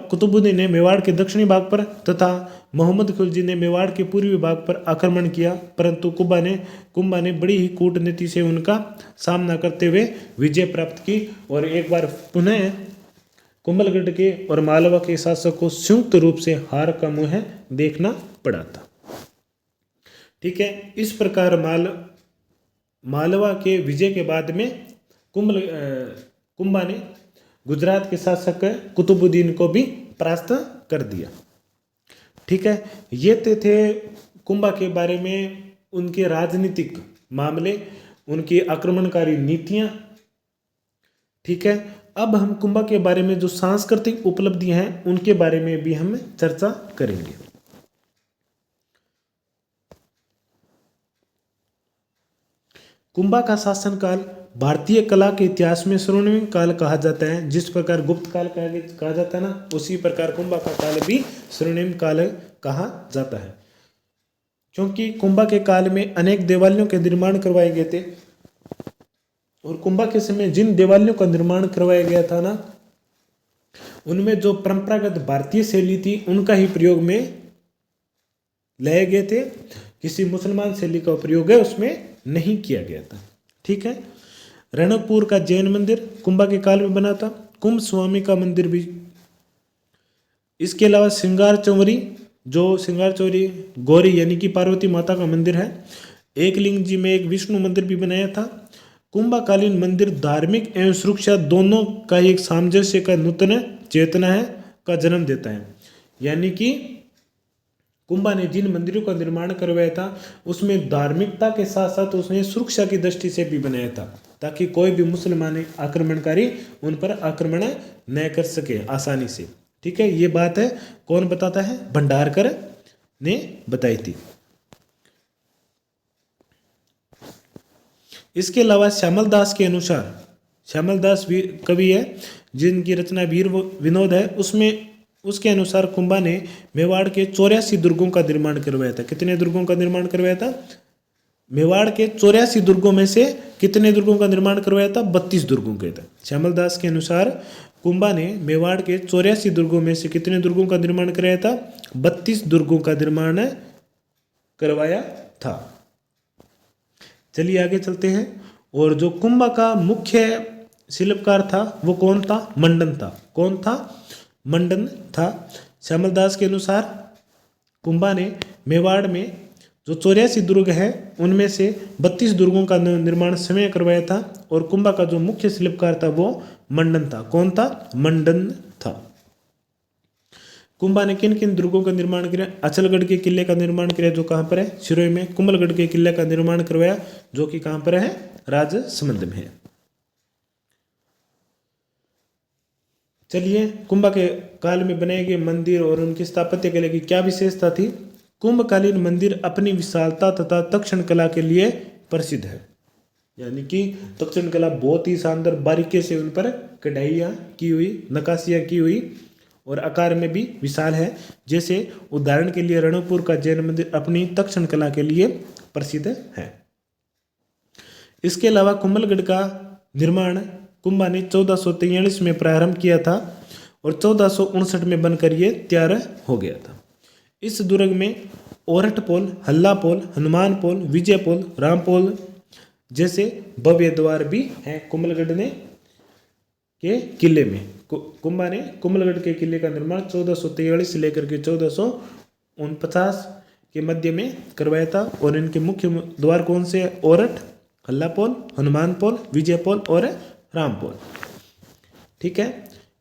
[SPEAKER 1] कुतुबुद्दीन ने मेवाड़ के दक्षिणी भाग पर तथा मोहम्मद खिलजी ने मेवाड़ के पूर्वी भाग पर आक्रमण किया, परंतु कुंभा ने बड़ी ही कूटनीति से उनका सामना करते हुए विजय प्राप्त की और एक बार पुनः कुंभलगढ़ के और मालवा के शासक को संयुक्त रूप से हार का मुंह देखना पड़ा था। ठीक है, इस प्रकार मालवा के विजय के बाद में कुंभा ने गुजरात के शासक कुतुबुद्दीन को भी परास्त कर दिया। ठीक है, ये थे कुंभा के बारे में उनके राजनीतिक मामले, उनकी आक्रमणकारी नीतियां। ठीक है, अब हम कुंभा के बारे में जो सांस्कृतिक उपलब्धियां हैं उनके बारे में भी हम चर्चा करेंगे। कुंभा का शासनकाल भारतीय कला के इतिहास में स्वर्णिम काल कहा जाता है। जिस प्रकार गुप्त काल कहा जाता है ना, उसी प्रकार कुंभा का काल भी स्वर्णिम काल कहा जाता है, क्योंकि कुंभा के काल में अनेक देवालयों के निर्माण करवाए गए थे। और कुंभा के समय जिन देवालयों का निर्माण करवाया गया था ना, उनमें जो परंपरागत भारतीय शैली थी उनका ही प्रयोग में लाए गए थे। किसी मुसलमान शैली का प्रयोग है उसमें नहीं किया गया था। ठीक है, रणकपुर का जैन मंदिर कुंभा के काल में बना था। कुंभ स्वामी का मंदिर भी। इसके अलावा श्रृंगार चौरी गौरी यानी कि पार्वती माता का मंदिर है। एकलिंग जी में एक विष्णु मंदिर भी बनाया था। कुंभाकालीन मंदिर धार्मिक एवं सुरक्षा दोनों का एक सामंजस्य का नूतन चेतना है का जन्म देता है। यानी कि कुंभा ने जिन मंदिरों का निर्माण करवाया था उसमें धार्मिकता के साथ साथ उसने सुरक्षा की दृष्टि से भी बनाया था, ताकि कोई भी मुसलमान आक्रमणकारी उन पर आक्रमण न कर सके आसानी से। ठीक है, ये बात है कौन बताता है? भंडारकर ने बताई थी। इसके अलावा श्यामल दास के अनुसार, श्यामल दास कवि है जिनकी रचना वीर विनोद है, उसके अनुसार कुंभा ने मेवाड़ के 84 दुर्गों का निर्माण करवाया था। कितने दुर्गों का निर्माण करवाया था? मेवाड़ के 84 दुर्गों में से कितने दुर्गों का निर्माण करवाया था? 32 दुर्गों का था। श्यामल दास के अनुसार कुंभा ने मेवाड़ के 84 दुर्गों में से कितने दुर्गों का निर्माण कराया था? 32 दुर्गों का निर्माण करवाया था। चलिए आगे चलते हैं। और जो कुंभा का मुख्य शिल्पकार था वो कौन था? मंडन था। कौन था? मंडन था। श्यामल दास के अनुसार कुंभा ने मेवाड़ में जो 84 दुर्ग हैं उनमें से 32 दुर्गों का निर्माण स्वयं करवाया था। और कुंभा का जो मुख्य शिल्पकार था वो मंडन था। कौन था? मंडन था। कुंभा ने किन किन दुर्गों का निर्माण किया? अचलगढ़ के किले का निर्माण किया जो कहाँ पर है? सिरोही में। कुंभलगढ़ के किले का निर्माण करवाया जो कि कहाँ पर है? राजसमंद में है। चलिए, कुंभा के काल में बनाए गए मंदिर और उनकी स्थापत्य कला की क्या विशेषता थी? कुंभकालीन मंदिर अपनी विशालता तथा तक्षण कला के लिए प्रसिद्ध है। यानी कि तक्षण कला बहुत ही शानदार बारीकी से उन पर कढ़ाइयाँ की हुई, नक्काशियाँ की हुई और आकार में भी विशाल है। जैसे उदाहरण के लिए रणकपुर का जैन मंदिर अपनी तक्षण कला के लिए प्रसिद्ध है। इसके अलावा कुंभलगढ़ का निर्माण कुंभा ने 1443 में प्रारंभ किया था और 1459 में बनकर ये तैयार हो गया था। इस दुर्ग में ओरठ पोल, हल्ला पोल, हनुमान पोल, विजय पोल, राम पोल जैसे भव्य द्वार भी हैं। कुंभलगढ़ ने के किले में कुंभा ने कुंभलगढ़ के किले का निर्माण 1443 से लेकर के 1449 के मध्य में करवाया था। और इनके मुख्य द्वार कौन से? ओरठ, हल्लापोल, हनुमानपोल, विजयपोल और रामपोल। ठीक है।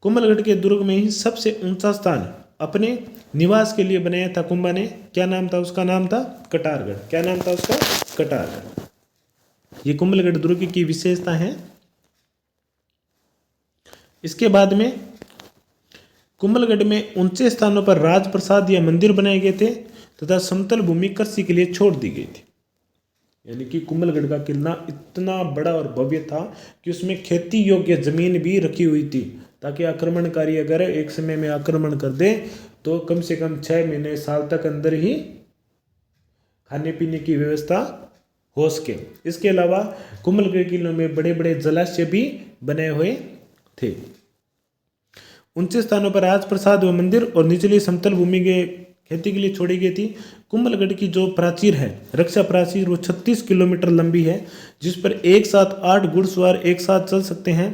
[SPEAKER 1] कुंभलगढ़ के दुर्ग में ही सबसे ऊंचा स्थान अपने निवास के लिए बनाया था कुंभा ने। क्या नाम था उसका? नाम था कटारगढ़। क्या नाम था उसका? कटारगढ़। ये कुंभलगढ़ दुर्ग की विशेषता है। इसके बाद में कुंभलगढ़ में ऊंचे स्थानों पर राजप्रसाद या मंदिर बनाए गए थे तथा समतल भूमि कृषि के लिए छोड़ दी गई थी। यानी कि कुंभलगढ़ का किला इतना बड़ा और भव्य था कि उसमें खेती योग्य जमीन भी रखी हुई थी, ताकि आक्रमणकारी अगर एक समय में आक्रमण कर दे तो कम से कम 6 महीने साल तक अंदर ही खाने पीने की व्यवस्था हो सके। इसके अलावा कुंभलगढ़ किलों में बड़े बड़े जलाशय भी बने हुए थे। ऊंचे स्थानों पर राजप्रसाद व मंदिर और निचली समतल भूमि के खेती के लिए छोड़ी गई थी। कुंभलगढ़ की जो प्राचीर है, रक्षा प्राचीर, वो 36 किलोमीटर लंबी है, जिस पर एक साथ 8 घुड़सवार एक साथ चल सकते हैं।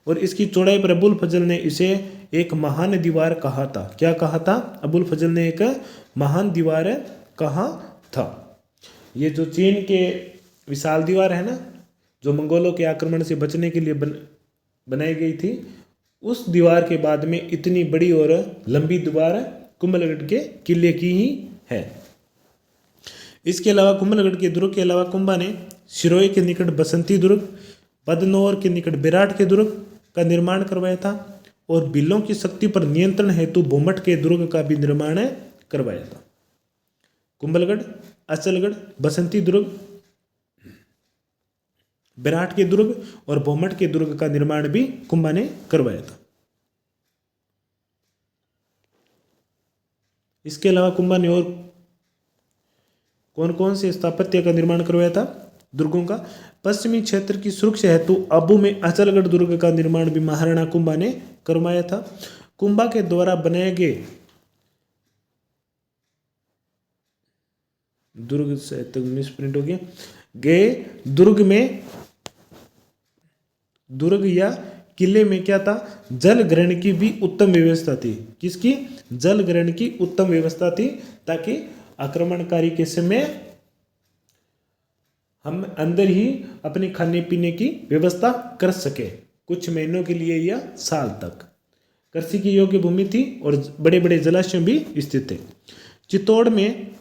[SPEAKER 1] और इसकी चौड़ाई पर अबुल फजल ने इसे एक महान दीवार कहा था। क्या कहा था? अबुल फजल ने एक महान दीवार कहा था। ये जो चीन के विशाल दीवार है ना, जो मंगोलों के आक्रमण से बचने के लिए बनाई गई थी, उस दीवार के बाद में इतनी बड़ी और लंबी दीवार कुंभलगढ़ के किले की ही है। इसके अलावा कुंभलगढ़ के दुर्ग के अलावा कुंभा ने सिरोही के निकट बसंती दुर्ग, बदनौर के निकट बेराट के दुर्ग का निर्माण करवाया था और बिल्लों की शक्ति पर नियंत्रण हेतु भोमट के दुर्ग का भी निर्माण करवाया था। कुंभलगढ़, अचलगढ़, बसंती दुर्ग, बेराट के दुर्ग और भोमट के दुर्ग का निर्माण भी कुंभा ने करवाया था। इसके अलावा कुंभा ने और कौन कौन से स्थापत्य का निर्माण करवाया था? दुर्गों का। पश्चिमी क्षेत्र की सुरक्षा हेतु आबू में अचलगढ़ दुर्ग का निर्माण भी महाराणा कुंभा ने करवाया था। कुंभा के द्वारा बनाए गए दुर्ग से 19 मिनट हो गया गए दुर्ग में दुर्ग या किले में क्या था? जल ग्रहण की भी उत्तम व्यवस्था थी। किसकी? जल ग्रहण की उत्तम व्यवस्था थी, ताकि आक्रमणकारी के समय हम अंदर ही अपने खाने पीने की व्यवस्था कर सके, कुछ महीनों के लिए या साल तक। कृषि की योग्य भूमि थी और बड़े बड़े जलाशय भी स्थित थे। चित्तौड़ में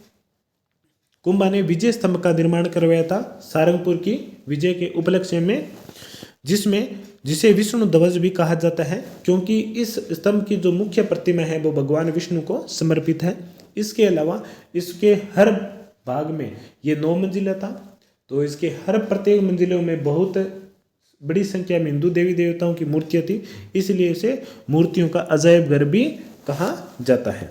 [SPEAKER 1] कुंभा ने विजय स्तंभ का निर्माण करवाया था, सारंगपुर की विजय के उपलक्ष्य में, जिसे विष्णु ध्वज भी कहा जाता है, क्योंकि इस स्तंभ की जो मुख्य प्रतिमा है वो भगवान विष्णु को समर्पित है। इसके अलावा इसके हर भाग में ये 9 मंजिला था, तो इसके हर प्रत्येक मंजिलों में बहुत बड़ी संख्या में हिंदू देवी देवताओं की मूर्तियां थी, इसलिए इसे मूर्तियों का अजायब घर भी कहा जाता है।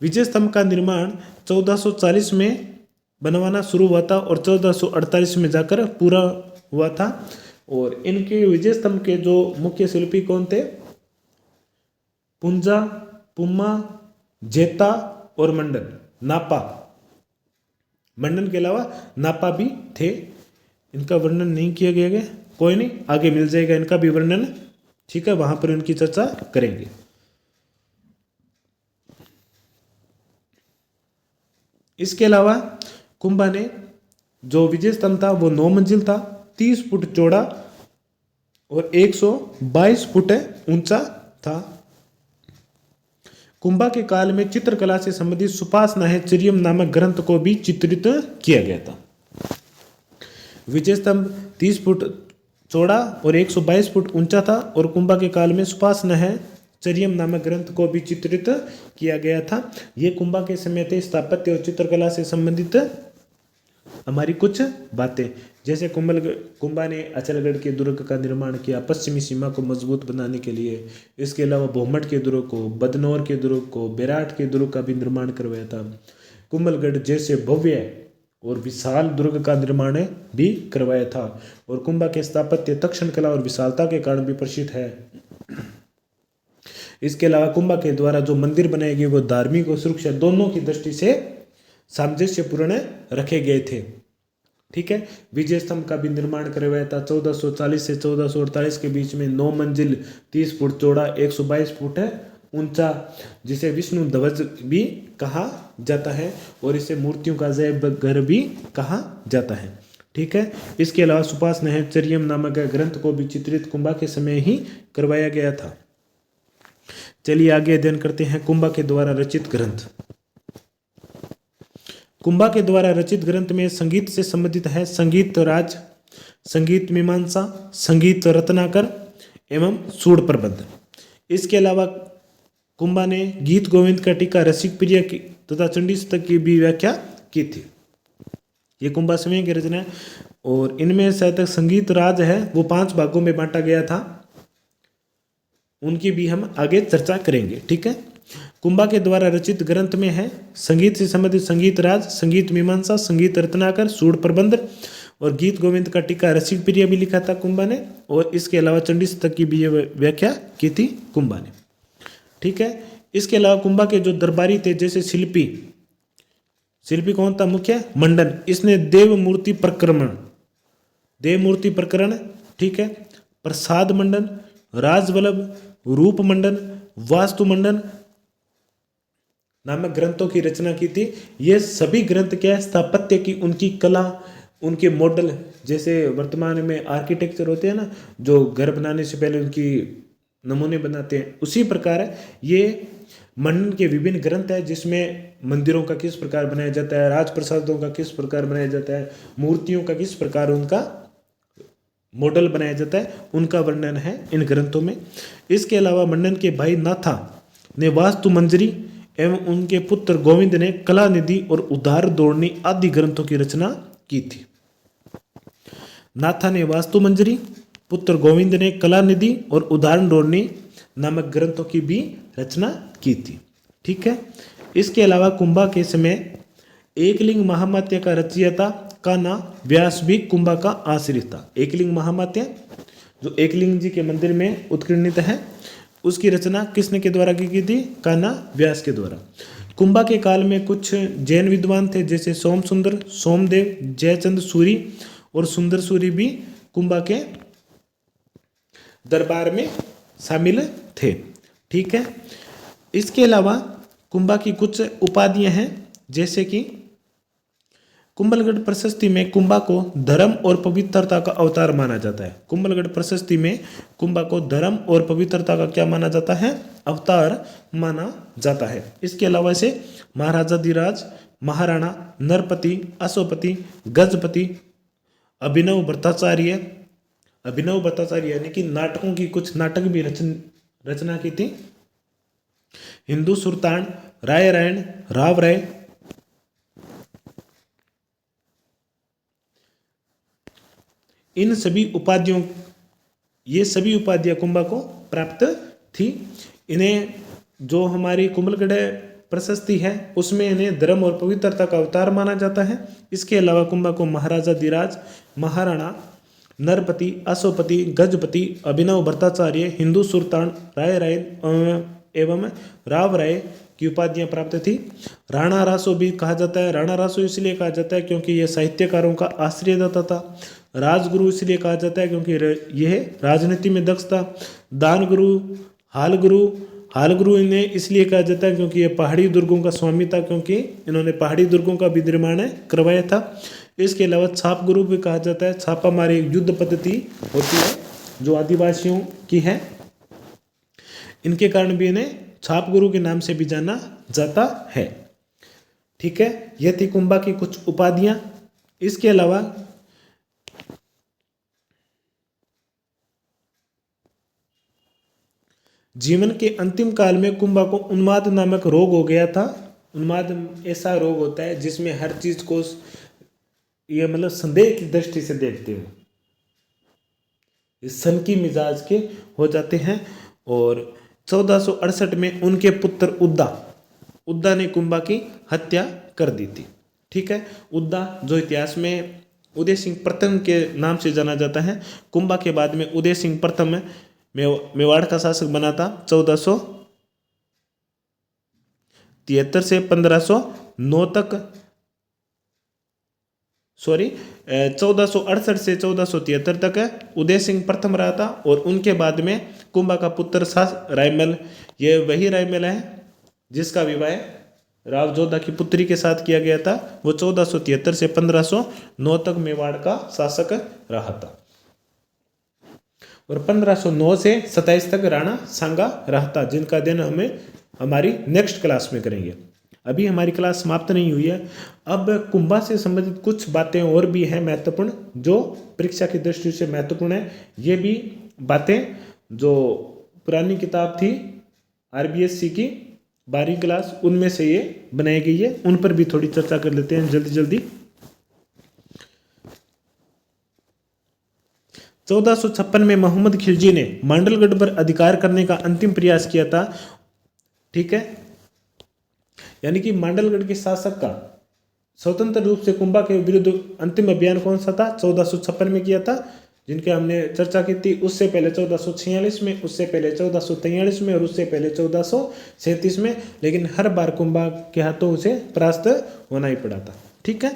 [SPEAKER 1] विजय स्तंभ का निर्माण 1440 में बनवाना शुरू हुआ था और 1448 में जाकर पूरा हुआ था। और इनके विजय स्तंभ के जो मुख्य शिल्पी कौन थे? पुंजा, पुम्मा, जेता और मंडन, नापा। मंडन के अलावा नापा भी थे। इनका वर्णन नहीं किया गया है, कोई नहीं, आगे मिल जाएगा इनका भी वर्णन। ठीक है, वहां पर इनकी चर्चा करेंगे। इसके अलावा कुंभा ने जो विजय स्तंभ था वो 9 मंजिल था, 30 फुट चौड़ा और 122 फुट ऊंचा था। कुंभा के काल में चित्रकला से संबंधित सुपासनाचर्यम नामक ग्रंथ को भी चित्रित किया गया था। विजय स्तंभ 30 फुट चौड़ा और 122 फुट ऊंचा था और कुंभा के काल में सुपासनाचर्यम नामक ग्रंथ को भी चित्रित किया गया था। ये कुंभा के समय थे। स्थापत्य और चित्रकला से संबंधित हमारी कुछ बातें, जैसे कुंभा ने अचलगढ़ के दुर्ग का निर्माण किया पश्चिमी सीमा को मजबूत बनाने के लिए। इसके अलावा भोमट के दुर्ग को, बदनौर के दुर्ग को, बेराट के दुर्ग का भी निर्माण करवाया था। कुंभलगढ़ जैसे भव्य और विशाल दुर्ग का निर्माण भी करवाया था। और कुंभा के स्थापत्य तक्षण कला और विशालता के कारण भी प्रसिद्ध है। इसके अलावा कुंभा के द्वारा जो मंदिर बनाए गए वो धार्मिक और सुरक्षा दोनों की दृष्टि से सामंजस्यपूर्ण रखे गए थे। ठीक है। विजय स्तंभ का भी निर्माण करवाया था 1440 से 1448 के बीच में, 9 मंजिल, 30 फुट चौड़ा, 122 फुट है ऊंचा, जिसे विष्णु ध्वज भी कहा जाता है और इसे मूर्तियों का जय घर भी कहा जाता है। ठीक है। इसके अलावा सुपास नहचर्यम नामक ग्रंथ को भी चित्रित कुंभा के समय ही करवाया गया था। चलिए आगे अध्ययन करते हैं कुंभा के द्वारा रचित ग्रंथ। कुंभा के द्वारा रचित ग्रंथ में संगीत से संबंधित है संगीत राज, संगीत मीमांसा, संगीत रत्नाकर एवं सूड़ प्रबंध। इसके अलावा कुंभा ने गीत गोविंद का टीका, रसिक प्रिय की तथा चंडी शतक की भी व्याख्या की थी। ये कुंभा समय की रचना है और इनमें से तक संगीत राज है वो 5 भागों में बांटा गया था, उनकी भी हम आगे चर्चा करेंगे। ठीक है। कुंभा के द्वारा रचित ग्रंथ में है संगीत से संबंधित संगीत राज, संगीत मीमांसा, संगीत रत्नाकर, सूड़ प्रबंध और गीत गोविंद का टीका, रसिक प्रिय भी लिखा था कुंभा ने, और इसके अलावा चंडी शतक की भी व्याख्या की थी कुंभा ने। ठीक है। इसके अलावा कुंभा के जो दरबारी थे, जैसे शिल्पी कौन था मुख्य? मंडन। इसने देव मूर्ति प्रकरण, ठीक है, प्रसाद मंडन, राजवल्लभ, रूप मंडन, वास्तु मंडन नामक ग्रंथों की रचना की थी। ये सभी ग्रंथ क्या, स्थापत्य की उनकी कला, उनके मॉडल, जैसे वर्तमान में आर्किटेक्चर होते हैं ना, जो घर बनाने से पहले उनकी नमूने बनाते हैं, उसी प्रकार ये मंडन के विभिन्न ग्रंथ है जिसमें मंदिरों का किस प्रकार बनाया जाता है, राजप्रसादों का किस प्रकार बनाया जाता है, मूर्तियों का किस प्रकार उनका मॉडल बनाया जाता है, उनका वर्णन है इन ग्रंथों में। इसके अलावा मंडन के भाई नाथा ने वास्तु मंजरी एवं उनके पुत्र गोविंद ने कला निधि और उदार दौड़नी आदि ग्रंथों की रचना की थी। नाथा ने वास्तु मंजरी, पुत्र गोविंद ने कला निधि और उदाहरण दौड़नी नामक ग्रंथों की भी रचना की थी। ठीक है। इसके अलावा कुंभा के समय एकलिंग महामात्य का रचयिता का नाम व्यास भी कुंभा का आश्रित था। एकलिंग महामात्य जो एकलिंग जी के मंदिर में उत्कीर्णित है, उसकी रचना किसने के द्वारा की थी? कान्हा व्यास के द्वारा। कुंभा के काल में कुछ जैन विद्वान थे, जैसे सोम सुंदर, सोमदेव, जयचंद सूरी और सुंदर सूरी भी कुंभा के दरबार में शामिल थे। ठीक है। इसके अलावा कुंभा की कुछ उपाधियां हैं, जैसे कि कुंभलगढ़ प्रशस्ति में कुंभा को धर्म और पवित्रता का अवतार माना जाता है। कुंभलगढ़ प्रशस्ति में कुंभा को धर्म और पवित्रता का क्या माना जाता है? अवतार माना जाता है। इसके अलावा इसे महाराजाधिराज, महाराणा, नरपति, अश्वपति, गजपति, अभिनव भट्टाचार्य यानी कि नाटकों की कुछ नाटक भी रचना की थी। हिंदू सुल्तान, राय रायण, राव राय, इन सभी उपाधियों, ये सभी उपाधियां कुंभा को प्राप्त थी। इन्हें जो हमारी कुंभलगढ़ प्रशस्ति है उसमें इन्हें धर्म और पवित्रता का अवतार माना जाता है। इसके अलावा कुंभा को महाराजाधिराज, महाराणा, नरपति, अश्वपति, गजपति, अभिनव भट्टाचार्य, हिंदू सुल्तान, राय राय एवं राव राय की उपाधियां प्राप्त थी। राणा रासो भी कहा जाता है। राणा रासो इसलिए कहा जाता है क्योंकि यह साहित्यकारों का आश्रयदाता था। राजगुरु इसलिए कहा जाता है क्योंकि यह राजनीति में दक्ष था। दानगुरु, हालगुरु इन्हें इसलिए कहा जाता है क्योंकि ये पहाड़ी दुर्गों का स्वामी था, क्योंकि इन्होंने पहाड़ी दुर्गों का भी निर्माण करवाया था। इसके अलावा छाप गुरु भी कहा जाता है। छापा मारी एक युद्ध पद्धति होती है जो आदिवासियों की है, इनके कारण भी इन्हें छाप गुरु के नाम से भी जाना जाता है। ठीक है। यह थी कुंभा की कुछ उपाधियां। इसके अलावा जीवन के अंतिम काल में कुंभा को उन्माद नामक रोग हो गया था। उन्माद ऐसा रोग होता है जिसमें हर चीज को ये मतलब संदेह की दृष्टि से देखते हो, इस सन की मिजाज के हो जाते हैं। और 1468 में उनके पुत्र उद्दा ने कुंभा की हत्या कर दी थी। ठीक है। उद्दा जो इतिहास में उदय सिंह प्रथम के नाम से जाना जाता है। कुंभा के बाद में उदय सिंह प्रथम मेवाड़ का शासक बना था 1473 से 1509 तक। 1468 से 1473 तक उदय सिंह प्रथम रहा था, और उनके बाद में कुंभा का पुत्र रायमल, ये वही रायमल है जिसका विवाह राव जोधा की पुत्री के साथ किया गया था। वो 1473 से 1509 तक मेवाड़ का शासक रहा था, और 1509 से 27 तक राणा सांगा रहा था, जिनका अध्ययन हमें हमारी नेक्स्ट क्लास में करेंगे। अभी हमारी क्लास समाप्त नहीं हुई है। अब कुंभा से संबंधित कुछ बातें और भी हैं महत्वपूर्ण, जो परीक्षा की दृष्टि से महत्वपूर्ण है। ये भी बातें जो पुरानी किताब थी RBSC की 12वीं क्लास, उनमें से ये बनाई गई है, उन पर भी थोड़ी चर्चा कर लेते हैं जल्दी जल्दी। 1456 में मोहम्मद खिलजी ने मांडलगढ़ पर अधिकार करने का अंतिम प्रयास किया था। ठीक है, यानी कि मांडलगढ़ के शासक का स्वतंत्र रूप से कुंभा के विरुद्ध अंतिम अभियान कौन सा था? 1456 में किया था, जिनके हमने चर्चा की थी। उससे पहले 1446 में, उससे पहले 1443 में, और उससे पहले 1437 में, लेकिन हर बार कुंभा के हाथों उसे परास्त होना ही पड़ा था। ठीक है,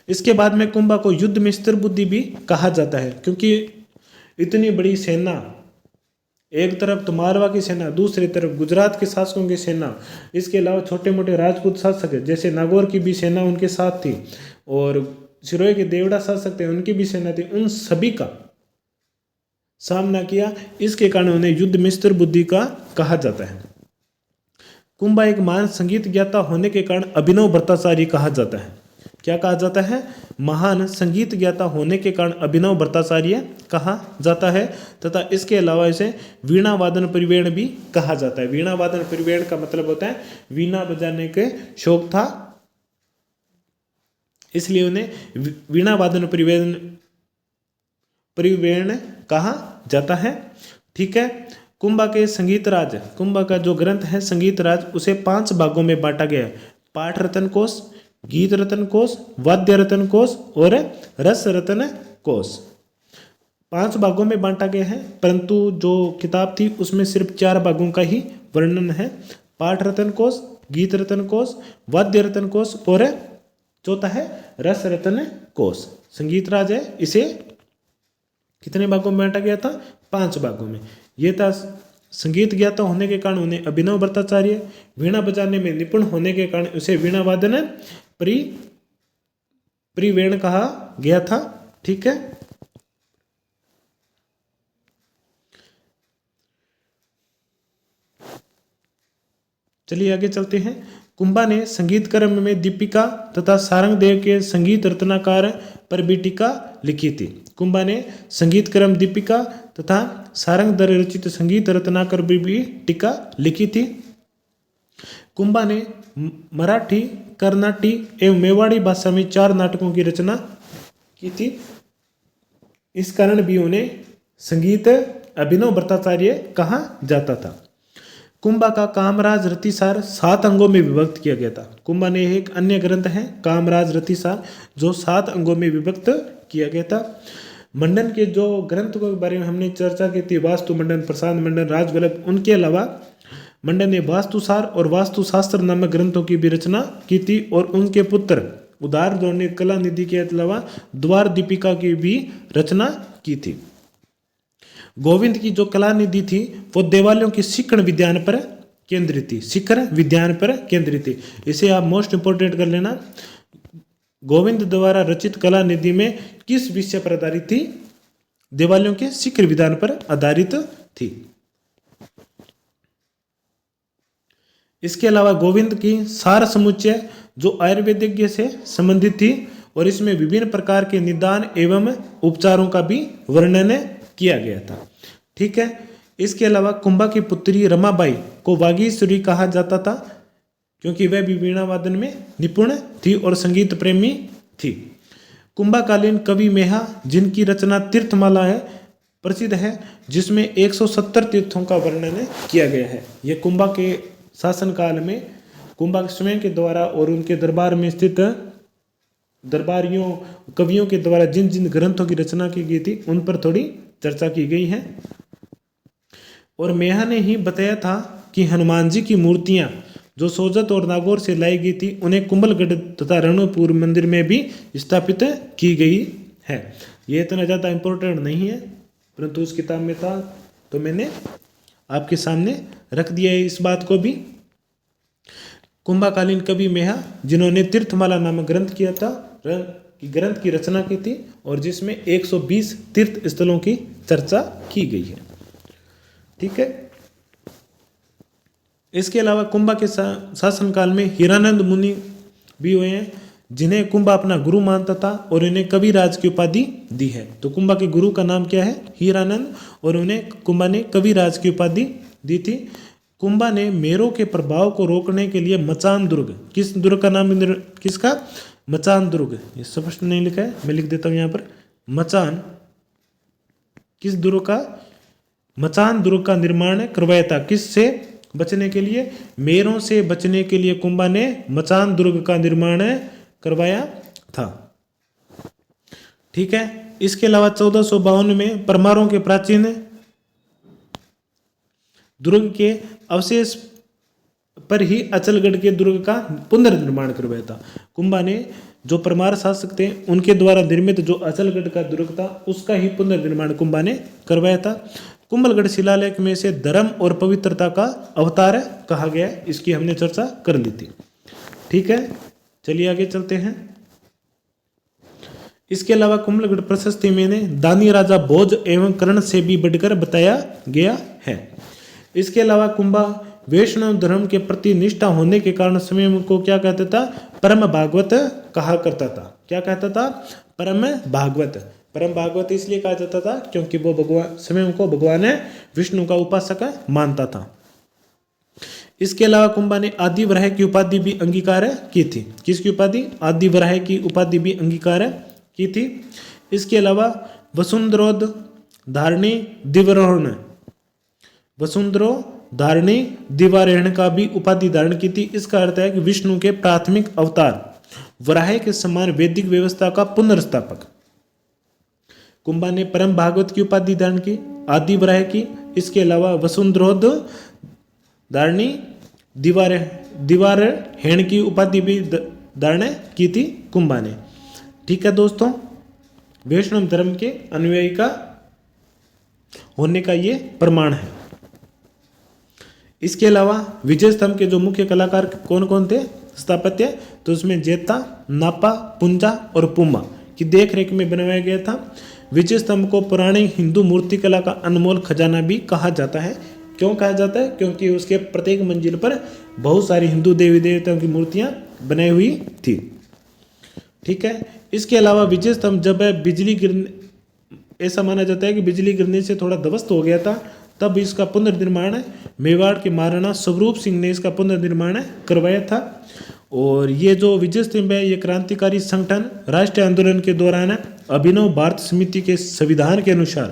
[SPEAKER 1] इसके बाद में कुंभा को युद्ध में स्थिर बुद्धि भी कहा जाता है, क्योंकि इतनी बड़ी सेना, एक तरफ तो मारवा की सेना, दूसरी तरफ गुजरात के शासकों की सेना, इसके अलावा छोटे मोटे राजपूत शासक जैसे नागौर की भी सेना उनके साथ थी, और सिरोही के देवड़ा शासक थे, उनकी भी सेना थी, उन सभी का सामना किया। इसके कारण उन्हें युद्ध में स्थिर बुद्धि का कहा जाता है। कुंभा एक महान संगीत ज्ञाता होने के कारण अभिनव भट्टाचार्य कहा जाता है। क्या कहा जाता है? महान संगीत ज्ञाता होने के कारण अभिनव भट्टाचार्य कहा जाता है, तथा इसके अलावा इसे वीणा वादन परिवेण भी कहा जाता है। वीणा वादन परिवेण का मतलब होता है वीणा बजाने के शौक था, इसलिए उन्हें वीणा वादन परिवेण कहा जाता है। ठीक है, कुंभा के संगीत राज, कुंभा का जो ग्रंथ है संगीत राज, उसे 5 भागों में बांटा गया है। पाठ रतन कोश, गीत रतन कोश, वाद्य रतन कोश और रस रतन कोश, 5 भागों में बांटा गया है। परंतु जो किताब थी उसमें सिर्फ 4 भागों का ही वर्णन है। पाठ रतन कोश, गीत रतन कोश, वाद्य रतन कोश और चौथा है रस रतन कोश। संगीत राज है, इसे कितने भागों में बांटा गया था? 5 भागों में। ये था संगीत ज्ञाता होने के कारण उन्हें अभिनव भट्टाचार्य, वीणा बजाने में निपुण होने के कारण उसे वीणा वादन परिवेण कहा गया था। ठीक है, चलिए आगे चलते हैं। कुंभा ने संगीत कर्म में दीपिका तथा सारंगदेव के संगीत रत्नाकर पर भी टीका लिखी थी। कुंभा ने संगीत कर्म दीपिका तथा सारंगधर रचित संगीत रत्नाकर पर भी टीका लिखी थी। कुंभा ने मराठी, कर्नाटी एवं मेवाड़ी भाषा में 4 नाटकों की रचना की थी। इस कारण भी उन्हें संगीत अभिनव भट्टाचार्य कहा जाता था। कुंभा का कामराज रतिसार 7 अंगों में विभक्त किया गया था। कुंभा ने एक अन्य ग्रंथ है कामराज रतिसार, जो 7 अंगों में विभक्त किया गया था। मंडन के जो ग्रंथ के बारे में हमने चर्चा की थी, वास्तु मंडन, प्रसाद मंडन, राजवल्लभ, उनके अलावा मंडन ने वास्तुसार और वास्तुशास्त्र नामक ग्रंथों की भी रचना की थी, और उनके पुत्र उदारद्रोण ने कला निधि के अलावा द्वार दीपिका की भी रचना की थी। गोविंद की जो कला निधि थी वो देवालयों की शिखर विज्ञान पर केंद्रित थी, शिखर विज्ञान पर केंद्रित थी। इसे आप मोस्ट इंपोर्टेंट कर लेना। गोविंद द्वारा रचित कला निधि में किस विषय पर आधारित थी? देवालयों के शिखर विज्ञान पर आधारित थी। इसके अलावा गोविंद की सार समुच्चय जो आयुर्वेदिक से संबंधित थी, और इसमें विभिन्न प्रकार के निदान एवं उपचारों का भी वर्णन किया गया था। ठीक है, इसके अलावा कुंभा की पुत्री रमाबाई को वागीश्वरी कहा जाता था, क्योंकि वह भी वीणा वादन में निपुण थी और संगीत प्रेमी थी। कुंभाकालीन कवि मेहा, जिनकी रचना तीर्थमाला है, प्रसिद्ध है, जिसमें 170 तीर्थों का वर्णन किया गया है। यह कुंभा के शासनकाल में कुंभा स्वयं के द्वारा और उनके दरबार में स्थित दरबारियों कवियों के द्वारा जिन जिन ग्रंथों की रचना की गई थी उन पर थोड़ी चर्चा की गई है। और मेहा ने ही बताया था कि हनुमान जी की मूर्तियां जो सोजत और नागौर से लाई गई थी उन्हें कुंभलगढ़ तथा रणपुर मंदिर में भी स्थापित की गई है। ये इतना ज़्यादा इम्पोर्टेंट नहीं है, परंतु उस किताब में था तो मैंने आपके सामने रख दिया है इस बात को भी। कुंभाकालीन कवि मेहा जिन्होंने तीर्थमाला नामक ग्रंथ किया था, ग्रंथ की रचना की थी और जिसमें 120 तीर्थ स्थलों की चर्चा की गई है। ठीक है। इसके अलावा कुंभा के शासनकाल में हीरानंद मुनि भी हुए हैं, जिन्हें कुंभा अपना गुरु मानता था और इन्हें कविराज की उपाधि दी है। तो कुंभा के गुरु का नाम क्या है? हीरानंद, और उन्हें कुंभा ने कविराज की उपाधि दी थी। कुंभा ने मेरों के प्रभाव को रोकने के लिए मचान दुर्ग, किस दुर्ग का नाम किसका? मचान दुर्ग। ये स्पष्ट नहीं लिखा है, मैं लिख देता हूँ यहाँ पर। मचान, किस दुर्ग का? मचान दुर्ग का निर्माण करवाया था। किससे बचने के लिए? मेरों से बचने के लिए कुंभा ने मचान दुर्ग का निर्माण करवाया था। ठीक है। इसके अलावा 1452 में परमारों के प्राचीन दुर्ग के अवशेष पर ही अचलगढ़ के दुर्ग का पुनर्निर्माण करवाया था। कुंभा ने जो परमार शासक थे उनके द्वारा निर्मित जो अचलगढ़ का दुर्ग था उसका ही पुनर्निर्माण कुंभा ने करवाया था। कुंभलगढ़ शिलालेख में से धर्म और पवित्रता का अवतार कहा गया है, इसकी हमने चर्चा कर ली थी। ठीक है, चलिए आगे चलते हैं। इसके अलावा कुंभलगढ़ प्रशस्ति में दानी राजा भोज एवं कर्ण से भी बढ़कर बताया गया है। इसके अलावा कुंभा वैष्णव धर्म के प्रति निष्ठा होने के कारण स्वयं को क्या कहता था? परम भागवत कहा करता था। क्या कहता था? परम भागवत। परम भागवत इसलिए कहा जाता था क्योंकि वो भगवान स्वयं को भगवान विष्णु का उपासक मानता था। इसके अलावा कुंभा ने आदि वराह की उपाधि भी अंगीकार की थी। किसकी उपाधि? आदि वराह की उपाधि भी अंगीकार की थी। इसके अलावा वसुंधरोध धारणी दिवरोहण, वसुंधरो धारणी दिवारोहण का भी उपाधि धारण की थी। इसका अर्थ है कि विष्णु के प्राथमिक अवतार, वराह के समान वैदिक व्यवस्था का पुनर्स्थापक। कुंभा ने परम भागवत की उपाधि धारण की, आदि वराह की। इसके अलावा वसुंधरोध धारणी दिवारोहण की उपाधि भी धारण की थी कुंभा ने। ठीक है दोस्तों, वैष्णव धर्म के अनुयायी का होने का ये प्रमाण है। इसके अलावा विजय स्तंभ के जो मुख्य कलाकार कौन कौन थे? स्थापत्य, तो उसमें जेता, नापा, पुंजा और पुमा की देखरेख में बनवाया गया था। विजय स्तंभ को पुरानी हिंदू मूर्ति कला का अनमोल खजाना भी कहा जाता है। क्यों कहा जाता है? क्योंकि उसके प्रत्येक मंजिल पर बहुत सारी हिंदू देवी देवताओं की मूर्तियां बनाई हुई थी। ठीक है। इसके अलावा विजय स्तंभ जब बिजली गिरने, ऐसा माना जाता है कि बिजली गिरने से थोड़ा ध्वस्त हो गया था, तब इसका पुनर्निर्माण मेवाड़ के महाराणा स्वरूप सिंह ने इसका पुनर्निर्माण करवाया था। और ये जो विजय स्तंभ है ये क्रांतिकारी संगठन राष्ट्रीय आंदोलन के दौरान अभिनव भारत समिति के संविधान के अनुसार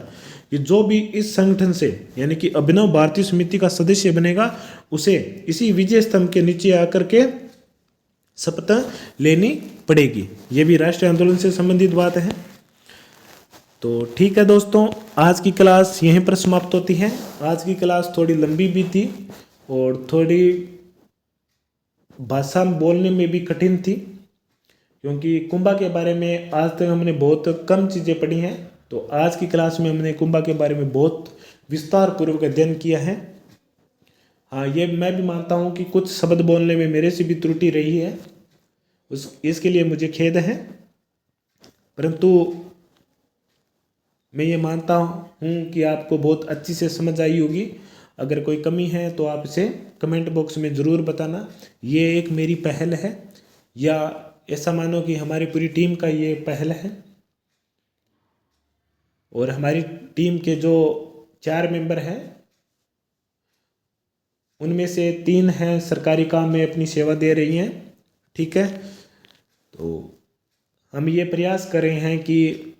[SPEAKER 1] कि जो भी इस संगठन से यानी कि अभिनव भारतीय समिति का सदस्य बनेगा उसे इसी विजय स्तंभ के नीचे आकर के शपथ लेनी पड़ेगी। ये भी राष्ट्रीय आंदोलन से संबंधित बात है। तो ठीक है दोस्तों, आज की क्लास यहीं पर समाप्त होती है। आज की क्लास थोड़ी लंबी भी थी और थोड़ी भाषा बोलने में भी कठिन थी, क्योंकि कुंभा के बारे में आज तक हमने बहुत कम चीज़ें पढ़ी हैं। तो आज की क्लास में हमने कुंभा के बारे में बहुत विस्तार पूर्वक अध्ययन किया है। हाँ, ये मैं भी मानता हूँ कि कुछ शब्द बोलने में मेरे से भी त्रुटि रही है, इसके लिए मुझे खेद है, परंतु मैं ये मानता हूँ कि आपको बहुत अच्छी से समझ आई होगी। अगर कोई कमी है तो आप इसे कमेंट बॉक्स में ज़रूर बताना। ये एक मेरी पहल है, या ऐसा मानो कि हमारी पूरी टीम का ये पहल है। और हमारी टीम के जो 4 मेंबर हैं उनमें से 3 हैं सरकारी काम में अपनी सेवा दे रही हैं। ठीक है, तो हम ये प्रयास कर रहे हैं कि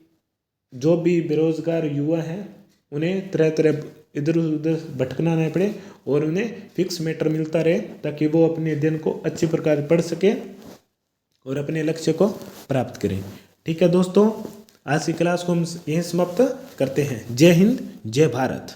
[SPEAKER 1] जो भी बेरोजगार युवा हैं उन्हें तरह तरह इधर उधर भटकना नहीं पड़े और उन्हें फिक्स मैटर मिलता रहे, ताकि वो अपने अध्ययन को अच्छी प्रकार पढ़ सके और अपने लक्ष्य को प्राप्त करें। ठीक है दोस्तों, आज की क्लास को हम यहीं समाप्त करते हैं। जय हिंद, जय भारत।